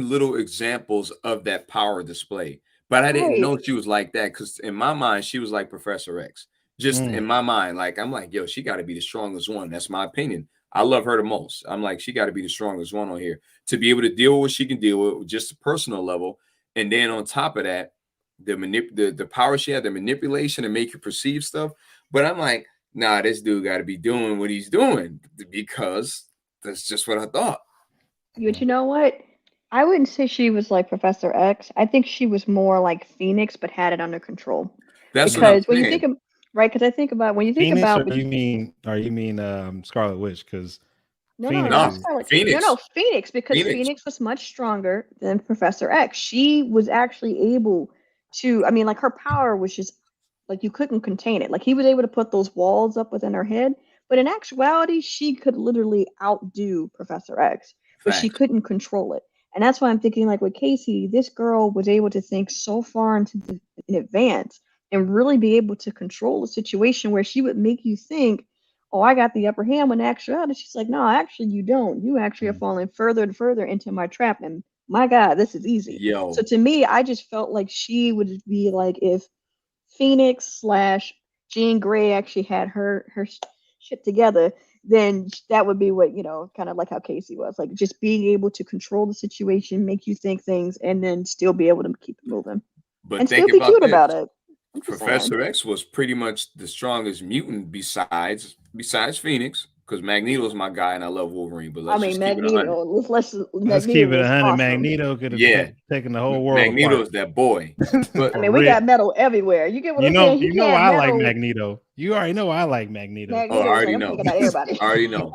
little examples of that power display, but I didn't Right. know she was like that because in my mind she was like Professor X. Just in my mind, like I'm like, yo, she got to be the strongest one. That's my opinion. I love her the most. I'm like, she got to be the strongest one on here to be able to deal with what she can deal with, just a personal level, and then on top of that, the power she had, the manipulation to make you perceive stuff. But I'm like, nah, this dude got to be doing what he's doing because that's just what I thought. But you know what? I wouldn't say she was like Professor X. I think she was more like Phoenix, but had it under control. That's what I'm Because when you think saying. of right, because I think about when you think Phoenix, about or you mean Scarlet Witch? Because no, Phoenix not No, is Scarlet. No, Phoenix. Phoenix, because Phoenix. Phoenix was much stronger than Professor X. She was actually able to, I mean, like her power was just like you couldn't contain it. Like he was able to put those walls up within her head, but in actuality, she could literally outdo Professor X, but she Facts. couldn't control it. And that's why I'm thinking, like with Casey, this girl was able to think so far in advance and really be able to control a situation where she would make you think, oh, I got the upper hand, when in actuality, she's like, no, actually, you don't. You actually are falling further and further into my trap. And my God, this is easy. So Yo, to me, I just felt like she would be like if Phoenix slash Jean Grey actually had her shit together, then that would be what, you know, kind of like how Casey was. Like just being able to control the situation, make you think things, and then still be able to keep it moving. but And still think be about cute this. about it. I'm just saying. Professor X was pretty much the strongest mutant besides Phoenix, because Magneto's my guy and I love Wolverine. But I let's mean, just keep it 100. Magneto. Let's keep it 100. Awesome. Magneto could have Yeah. taken the whole world Magneto's apart. that boy. But I mean, we got metal everywhere. You get what I'm saying? You know why I like Magneto. You already know I like Magneto. I already know. Everybody. I already know.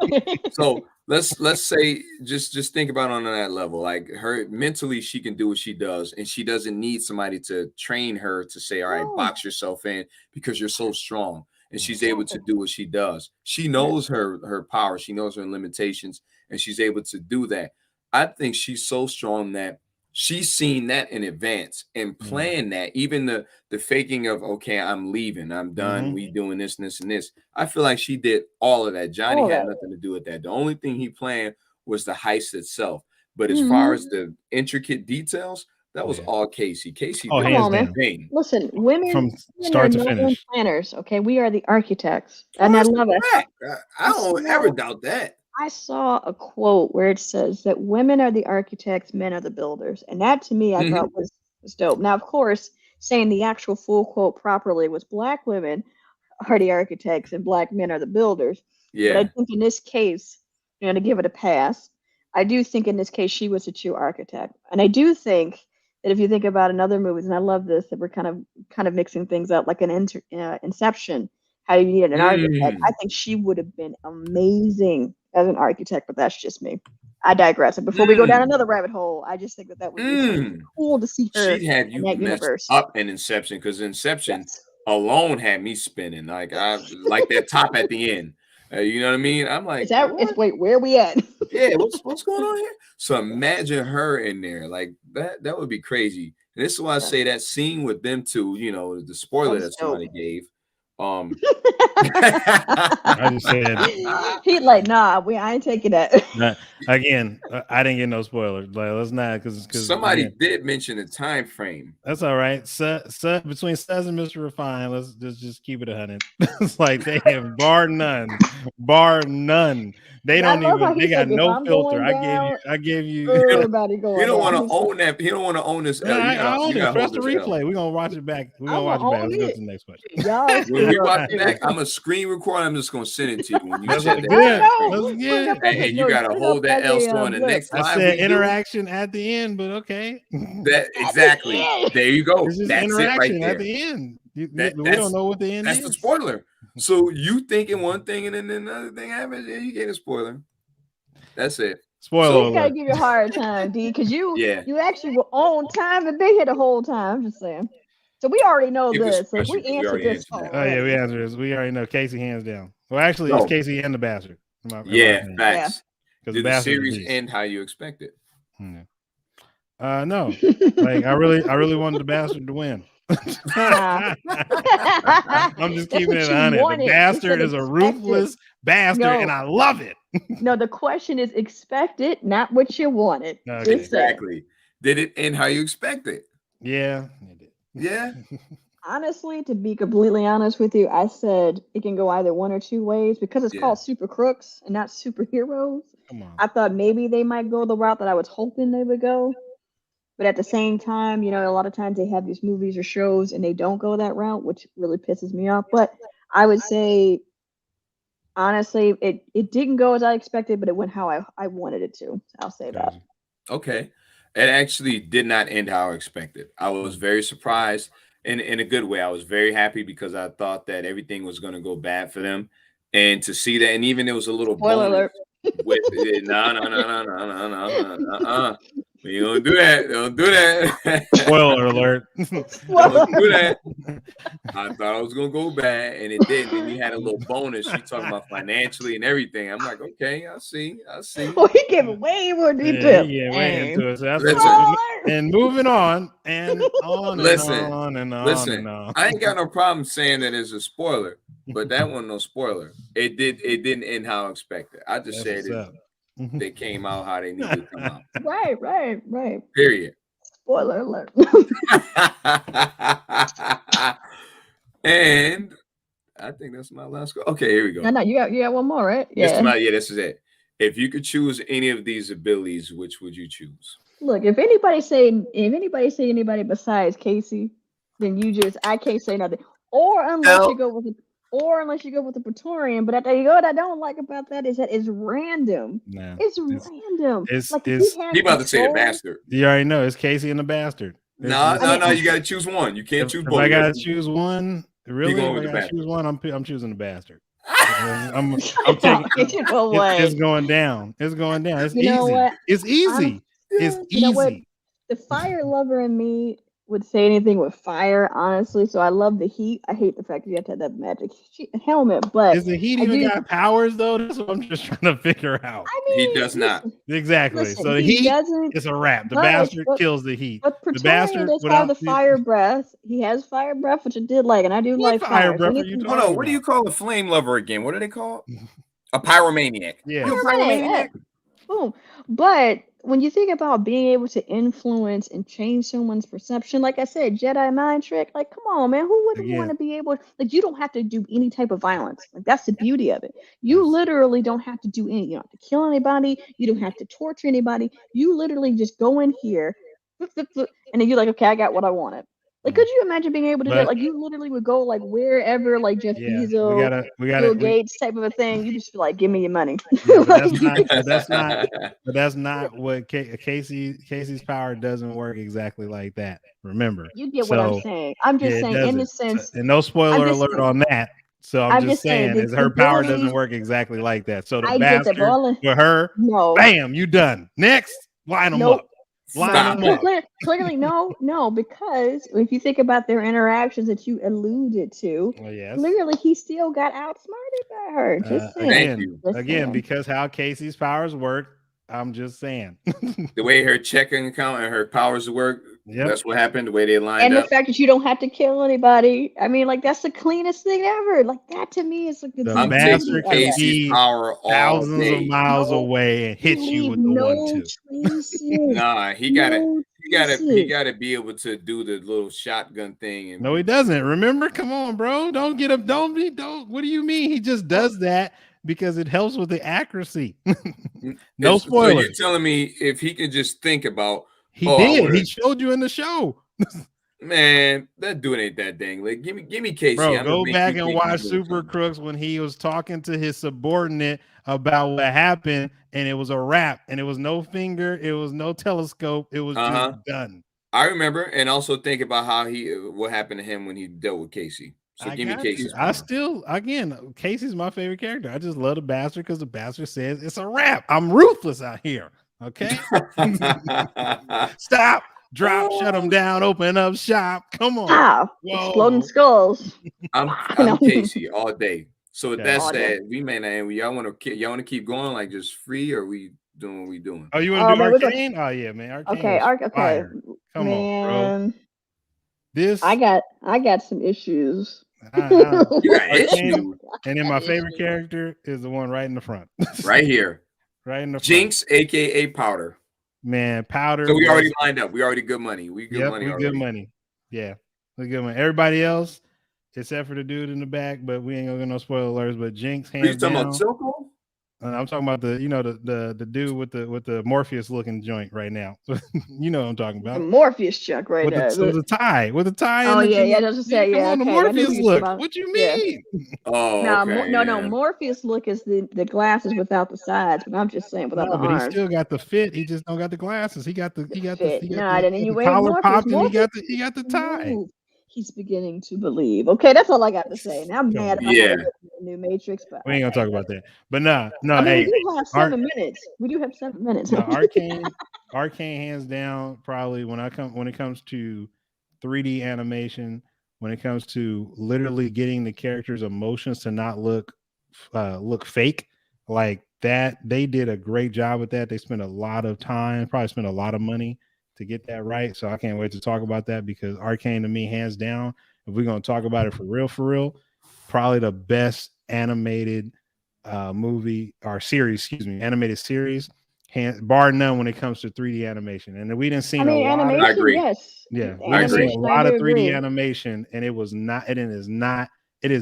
So let's say just think about on that level. Like her mentally, she can do what she does, and she doesn't need somebody to train her to say, all right, box yourself in because you're so strong. And she's able to do what she does. She knows her power. She knows her limitations, and she's able to do that. I think she's so strong that she's seen that in advance and planned that. Even the faking of, okay, I'm leaving, I'm done, we doing this and this and this. I feel like she did all of that. Johnny had nothing to do with that. The only thing he planned was the heist itself. But as far as the intricate details, that was all Casey. Casey, hands down. Listen, women from start to finish. Planners, okay, we are the architects, and I love it. I don't ever doubt that. I saw a quote where it says that women are the architects, men are the builders, and that to me I thought was dope. Now, of course, saying the actual full quote properly was black women are the architects and black men are the builders. Yeah, but I think in this case, to give it a pass, I do think in this case she was a true architect, and I do think that if you think about another movies, and I love this, that we're kind of mixing things up, like an Inception, how you needed an architect. I think she would have been amazing as an architect, but that's just me. I digress. And before we go down another rabbit hole, I just think that would be cool to see her. She'd have you in that messed universe. up in Inception, because Inception alone had me spinning. Like I like that top at the end. You know what I mean? I'm like, wait, where are we at? Yeah, what's going on here? So imagine her in there, like that would be crazy. And this is why I say that scene with them two, the spoiler that somebody gave. I just said he's like, nah, I ain't taking that. Again, I didn't get no spoilers. Like, let's not, because somebody did mention the time frame. That's all right. Between Suz and Mr. Refine, let's just keep it 100. It's like they have bar none. They don't even. They got no filter. I gave you. Everybody going. You don't want to own that. You don't want to own this. I own it. Press the replay. We're gonna watch it back. Let's go to the next question. When we watch it back, I'm a screen recorder. I'm just gonna send it to you when you check that. And you gotta hold that L on the next live. I said interaction at the end, but okay. That exactly. There you go. That's interaction it right there. At the end. We don't know what the end is. That's the spoiler. So you thinking one thing and then another thing happens, and you get a spoiler. That's it. Spoiler. You gotta give you a hard time, D, because you actually were on time and been here the whole time. Just saying. So we already know this. So if we answered this. We answered this. We already know Casey hands down. Well, actually, it's Casey and the bastard. Facts. Did the series end how you expected? No. Like I really wanted the bastard to win. I'm just keeping it 100. The bastard is a ruthless bastard, and I love it. No, the question is expected, not what you wanted. Okay. Exactly. Did it end how you expected? Yeah, it did. Yeah. Honestly, to be completely honest with you, I said it can go either one or two ways because it's called Super Crooks and not superheroes. Come on. I thought maybe they might go the route that I was hoping they would go. But at the same time, a lot of times they have these movies or shows and they don't go that route, which really pisses me off. But I would say, honestly, it didn't go as I expected, but it went how I wanted it to. I'll say that. Okay. It actually did not end how I expected. I was very surprised in a good way. I was very happy because I thought that everything was going to go bad for them. And to see that, and even there was a little spoiler alert. With it. No. You don't do that. Don't do that. Spoiler alert. Don't do that. I thought I was gonna go bad, and it didn't. And you had a little bonus. You talking about financially and everything. I'm like, okay, I see. Well, he gave way more detail. Yeah, way into it. So and moving on and on. Listen. I ain't got no problem saying that it's a spoiler, but that wasn't no spoiler. It didn't end how I expected. I just said it. They came out how they needed to come out. Right. Period. Spoiler alert. And I think that's my last go. Okay, here we go. No, you got one more, right? Yeah. This is it. If you could choose any of these abilities, which would you choose? Look, if anybody say anybody besides Casey, then I can't say nothing. Or unless you go with or unless you go with the Praetorian. But you know what I don't like about that is that it's random. Nah, It's random. it's Like if it's he had He about to say a control- bastard. you already know it's Casey and the Bastard. No, It's- you got to choose one. You can't choose if both. I gotta choose one, really, going if with I the gotta Bastard. choose one, I'm choosing the Bastard. I'm taking. You know what? It's going down. It's going down. It's You know easy. what? It's easy. It's You know what? easy. The fire lover in me would say anything with fire, honestly. So I love the heat. I hate the fact that you have to have that magic helmet. But Is the heat I even do- got powers though? That's what I'm just trying to figure out. I mean, He does not. Exactly. Listen, So the he heat doesn't. is a wrap. The but- Bastard but- kills the heat. But The Praetorian Bastard does without have the fire breath. He has fire breath, which I did like, and I do What like fire fire. breath So are you anything- talking Hold on. What do you call a flame lover again? What do they call? A pyromaniac. Yeah. You a Pyromaniac. pyromaniac? Boom. But when you think about being able to influence and change someone's perception, like I said, Jedi mind trick, like, come on, man, who wouldn't Again. want to be able, like, you don't have to do any type of violence. Like, that's the beauty of it. You literally don't have to do any, you don't have to kill anybody. You don't have to torture anybody. You literally just go in here, flip, flip, flip, and then you're like, okay, I got what I wanted. Like, could you imagine being able to do But- that? Like, you literally would go, like, wherever, like, Jeff Yeah. Bezos, We Bill gotta. Gates type of a thing. You just be like, give me your money. Yeah, but that's not what Casey's power doesn't work exactly like that. Remember, You get what I'm So, saying. I'm just yeah, it saying, in the doesn't. sense, And no spoiler I'm just alert saying- on that. So I'm just saying, the is her power ability- doesn't work exactly like that. So the I get that, Bastard but all for her, no, bam, you done. Next, line them Nope. up. Line Stop them it. up. clearly, no, because if you think about their interactions that you alluded to, Well, yes. clearly he still got outsmarted by her. Just saying. Thank you. Just Again, saying. because how Casey's powers work, I'm just saying. The way her checking account and her powers work, Yep. that's what happened. The way they lined And the up. fact that you don't have to kill anybody. I mean, like, that's the cleanest thing ever. Like, that to me is like the The I'm beauty Bastard taking of can it. Casey's be power all Thousands day. of miles No, away and hit you with the no 1-2. traces. Nah, he No gotta traces. be able to do the little shotgun thing. And No, he doesn't. Remember? Come on, bro. Don't get him. Don't. What do you mean? He just does that because it helps with the accuracy. No So spoilers. you're telling me if he can just think about, He I did. would've- He showed you in the show. man, that dude ain't that dang. Like, give me Casey. Bro, I'ma go make back you and think watch he's doing Super something. Crooks when he was talking to his subordinate about what happened, and it was a wrap, and it was no finger, it was no telescope, it was just done. I remember, and also think about how what happened to him when he dealt with Casey. So give me Casey's I power. still, again, Casey's my favorite character. I just love the Bastard because the Bastard says it's a wrap. I'm ruthless out here. Okay, stop, drop, shut them down, open up shop. Come on. Ah, Whoa. exploding skulls. I'm Casey all day. So with Okay. that All day. said, we may not. Y'all want to keep going like just free, or we doing what we doing? Oh, you want Oh, to do man, we're gonna- Arcane? Oh yeah, man. Arcane. Okay, was okay. fire. Come on, bro. Man, This I got some issues. I- You got Arcane, issues and then my favorite Issues. character is the one right in the front. right here. Right in the front. Jinx, aka Powder. Man, Powder. So we was- already lined up. We already good money. We good Yep, money we already. good money. Yeah, we good money. Everybody else, except for the dude in the back, but we ain't gonna get no spoiler alerts. But Jinx, Are you hands talking down. about Silco? I'm talking about the dude with the Morpheus looking joint right now. You know what I'm talking The about. Morpheus chuck right With there. the tie, with the tie. Oh and the- yeah, yeah. Just say Come yeah. on, the Okay, I knew who Morpheus you were look. talking about. What you Yeah. mean? Oh, No, okay, no. yeah. Morpheus look is the glasses without the sides, but I'm just saying without No, the but he arms. still got the fit. He just don't got the glasses. He got the fit. he got Nah, the, then you the ain't collar Morpheus. popped and Morpheus he got the tie. Move. He's beginning to believe. Okay, that's all I got to say. Now I'm Come mad on. about Yeah. how they did the new Matrix, but We ain't gonna talk about that. But no, I mean, hey, we do have 7 minutes. We do have 7 minutes. no, Arcane hands down, probably when it comes to 3D animation, when it comes to literally getting the characters' emotions to not look fake, like that, they did a great job with that. They spent a lot of time, probably spent a lot of money to get that right. So I can't wait to talk about that because Arcane to me, hands down, if we're gonna talk about it for real, probably the best animated movie or series, animated series, bar none when it comes to 3D animation. And we didn't see I mean, a lot animation, of, I agree. yes. yeah, I we didn't see a Animation, lot I of do 3D agree. animation, and it is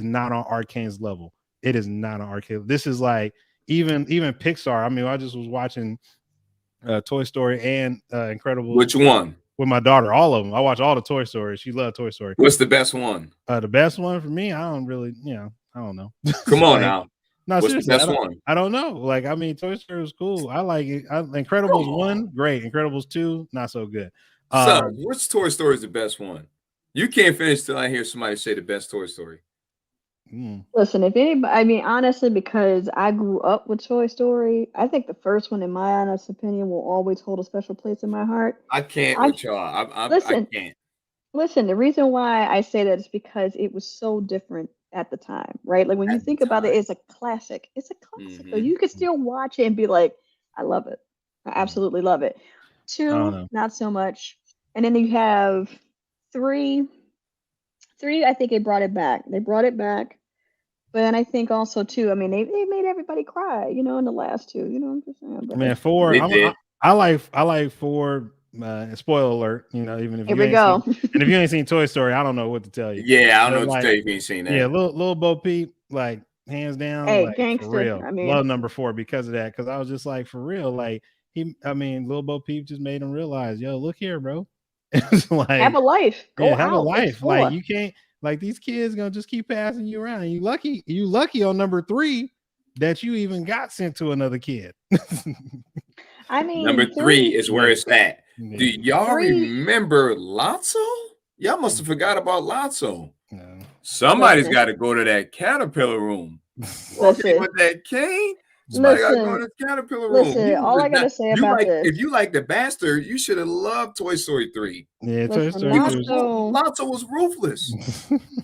not on Arcane's level. It is not on Arcane. This is like even Pixar. I mean, I just was watching Toy Story and Incredible. Which one? With my daughter, all of them. I watch all the Toy Stories. She loved Toy Story. What's the best one? The best one for me, I don't really, I don't know. Come on Like, now. no, What's seriously, the best one? I don't know. Like, I mean, Toy Story was cool. I like it. Incredibles 1, great. Incredibles 2, not so good. So, which Toy Story is the best one? You can't finish till I hear somebody say the best Toy Story. Listen, if anybody, I mean, honestly, because I grew up with Toy Story, I think the first one, in my honest opinion, will always hold a special place in my heart. I can't with y'all. I Listen, can't. listen, the reason why I say that is because it was so different at the time, right? Like when you At the think about it, time. it's a classic. It's a classic. So you can still watch it and be like, I love it. I absolutely love it. I don't 2, know. not so much. And then you have 3. 3, I think they brought it back. They brought it back. But then I think also too, I mean, they made everybody cry, you know, in the last 2. You know what I'm just saying? But Man, 4. They did. I like 4. Spoiler alert, you know, even if here you we ain't go. seen, and if you ain't seen Toy Story, I don't know what to tell you. Yeah, I don't But know what like, to tell you if you ain't seen that. yeah, little Bo Peep, like hands down, Hey, like gangster. for real. I mean, Love number 4 because of that. Because I was just like, for real, like little Bo Peep just made him realize, yo, look here, bro. It's like, have a life. Go yeah, have a out. life. Explore. Like you can't, like these kids gonna just keep passing you around. And you lucky on number 3 that you even got sent to another kid. I mean, number 3 is where it's at. Yeah. Do y'all 3 remember Lotso? Y'all must have forgot about Lotso. No. Somebody's Listen. got to go to that caterpillar room. Walking Listen. with that cane. Somebody got to go in the caterpillar room. Listen, all I gotta say about this. If you like the bastard, you should have loved Toy Story 3. Yeah, Toy Listen, Story 3 Lotso was ruthless.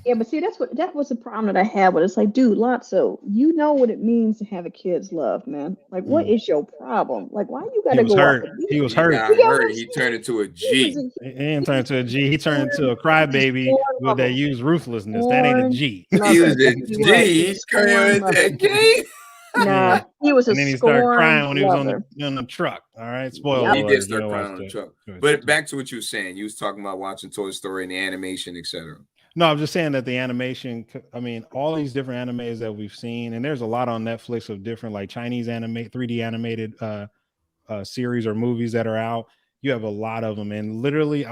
Yeah, but see, that was the problem that I had with it. It's like, dude, Lotso, you know what it means to have a kid's love, man. Like, what is your problem? Like, why you gotta was go hurt. up and He was He hurt. got You get what hurt. I'm He saying? turned into a He G. was a- He didn't turn into a G. He turned into a crybaby scorn with that lover. used ruthlessness. That ain't a G. He was Lover. a He was. G. He carried that game. Nah, Yeah. he was a And then he started scorn crying when he was lover. on the truck. All right, spoiler He alert. did start crying on the truck. But back to what you were saying. You was talking about watching Toy Story and the animation, etc. No, I'm just saying that the animation, I mean, all these different animes that we've seen, and there's a lot on Netflix of different like Chinese 3D animated series or movies that are out. You have a lot of them, and literally,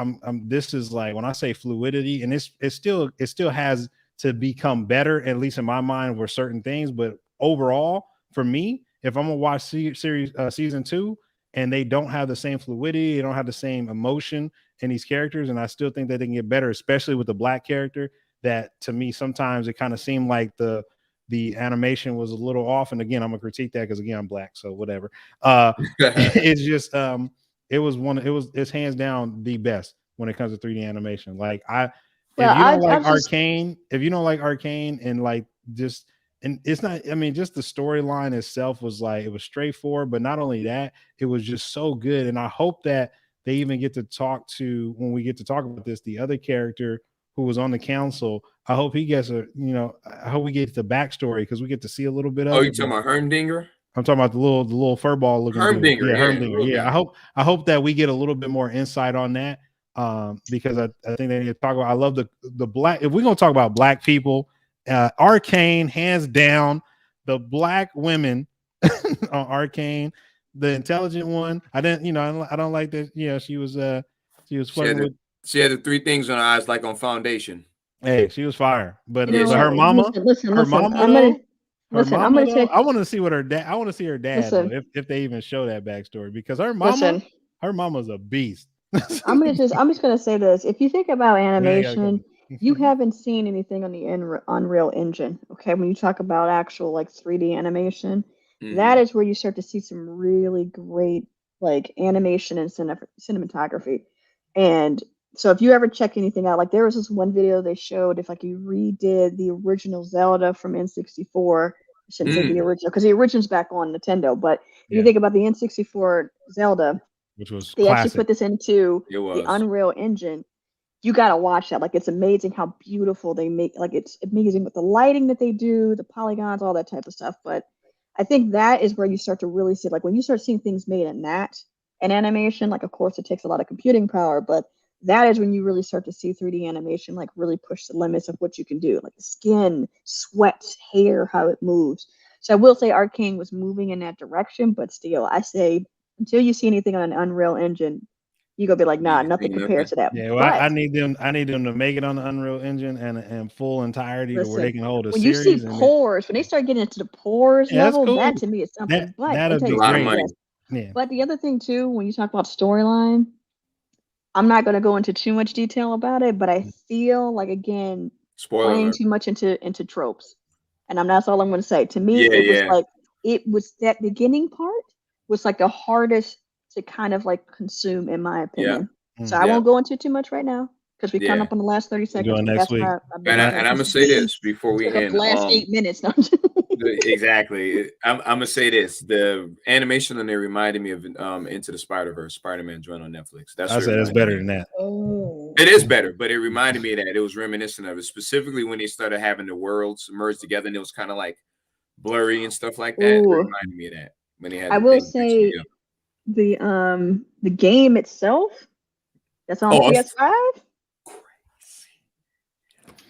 this is like when I say fluidity, and it still has to become better, at least in my mind, for certain things. But overall, for me, if I'm gonna watch series season 2 and they don't have the same fluidity, they don't have the same emotion in these characters, and I still think that they can get better, especially with the black character. That to me, sometimes it kind of seemed like the animation was a little off. And again, I'm gonna critique that because again, I'm black, so whatever. It's just it's hands down the best when it comes to 3D animation. Like if you don't like Arcane, if you don't like Arcane and like just, and it's not, I mean, just the storyline itself was like, it was straightforward, but not only that, it was just so good. And I hope that they even get to talk to, when we get to talk about this, the other character who was on the council. I hope he gets I hope we get the backstory because we get to see a little bit of it. You talking about Hermdinger? I'm talking about the little furball looking Hermdinger, dude. Yeah, yeah, Hermdinger. Yeah, I hope that we get a little bit more insight on that. Because I think they need to talk about, I love the black, if we're gonna talk about black people, Arcane, hands down, the black women on Arcane, the intelligent one. I don't like that. Yeah, she was flirting with. She had the 3 things on her eyes like on Foundation. Hey, she was fire. But, but her mama, listen, her mama, I'm gonna say, I want to see what her dad. I want to see her dad though, if they even show that backstory, because her mama's a beast. I'm just gonna say this. If you think about animation, you haven't seen anything on the Unreal Engine. Okay, when you talk about actual like 3D animation, that is where you start to see some really great like animation and cinematography. And so if you ever check anything out, like there was this one video they showed, if like you redid the original Zelda from N64, I shouldn't say the original because the original's back on Nintendo, but if you think about the N64 Zelda, which was they classic. actually put this into the Unreal Engine. You gotta watch that. Like it's amazing how beautiful they make. Like it's amazing with the lighting that they do, the polygons, all that type of stuff. But I think that is where you start to really see, like when you start seeing things made in that and animation. Like of course it takes a lot of computing power, but that is when you really start to see 3D animation like really push the limits of what you can do, like the skin, sweat, hair, how it moves. So I will say Arcane was moving in that direction, but still, I say until you see anything on an Unreal Engine, you're gonna be like, nah, Yeah, nothing ain't compares to that. Yeah, well, I need them to make it on the Unreal Engine and full entirety to where they can hold a when series. you see pores, when they start getting into the pores level, cool. that to me is something. But that'd be a lot of money. Yeah. But the other thing too, when you talk about storyline, I'm not going to go into too much detail about it, but I feel like, again, playing too much into tropes. And that's all I'm going to say. To me, it was that beginning part was like the hardest to kind of like consume, in my opinion. So I won't go into too much right now because we're coming up on the last 30 seconds. Going next week. And I'm going to say this before we end. The last 8 minutes. Exactly. I'm going to say this. The animation on there reminded me of Into the Spider-Verse, Spider-Man joint on Netflix. I said it's better than that. Oh. It is better, but it reminded me of that. It was reminiscent of it, specifically when they started having the worlds merge together and it was kind of like blurry and stuff like that. It reminded me of that. When they had I will say the game itself that's on PS5.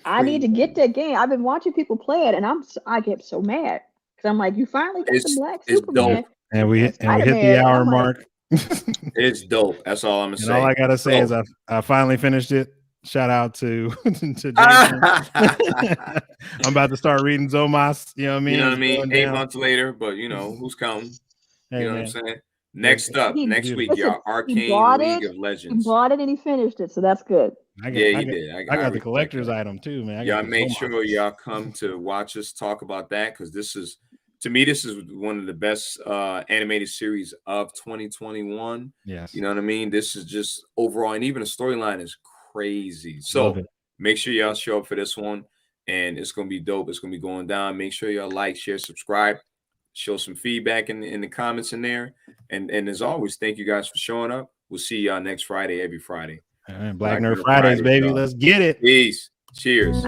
I need to get that game. I've been watching people play it, and I get so mad because I'm like, you finally got the black Superman. Dope. And we hit the hour mark. It's dope. That's all I'm gonna say. All I gotta say is I finally finished it. Shout out to Jason. I'm about to start reading Zomas. You know what I mean? You know what I mean? 8 months later, but you know who's coming. You know what I'm saying? Next week, y'all, Arcane League of Legends. He bought it and he finished it, so that's good. He did. I got the collector's item too, man. Y'all make sure y'all come to watch us talk about that because this is one of the best animated series of 2021. Yes. You know what I mean? This is just overall, and even the storyline is crazy. So make sure y'all show up for this one, and it's gonna be dope. It's gonna be going down. Make sure y'all like, share, subscribe. Show some feedback in the comments in there. And as always, thank you guys for showing up. We'll see y'all next Friday, every Friday. All right, Black Nerd Fridays, baby. Y'all. Let's get it. Peace. Cheers.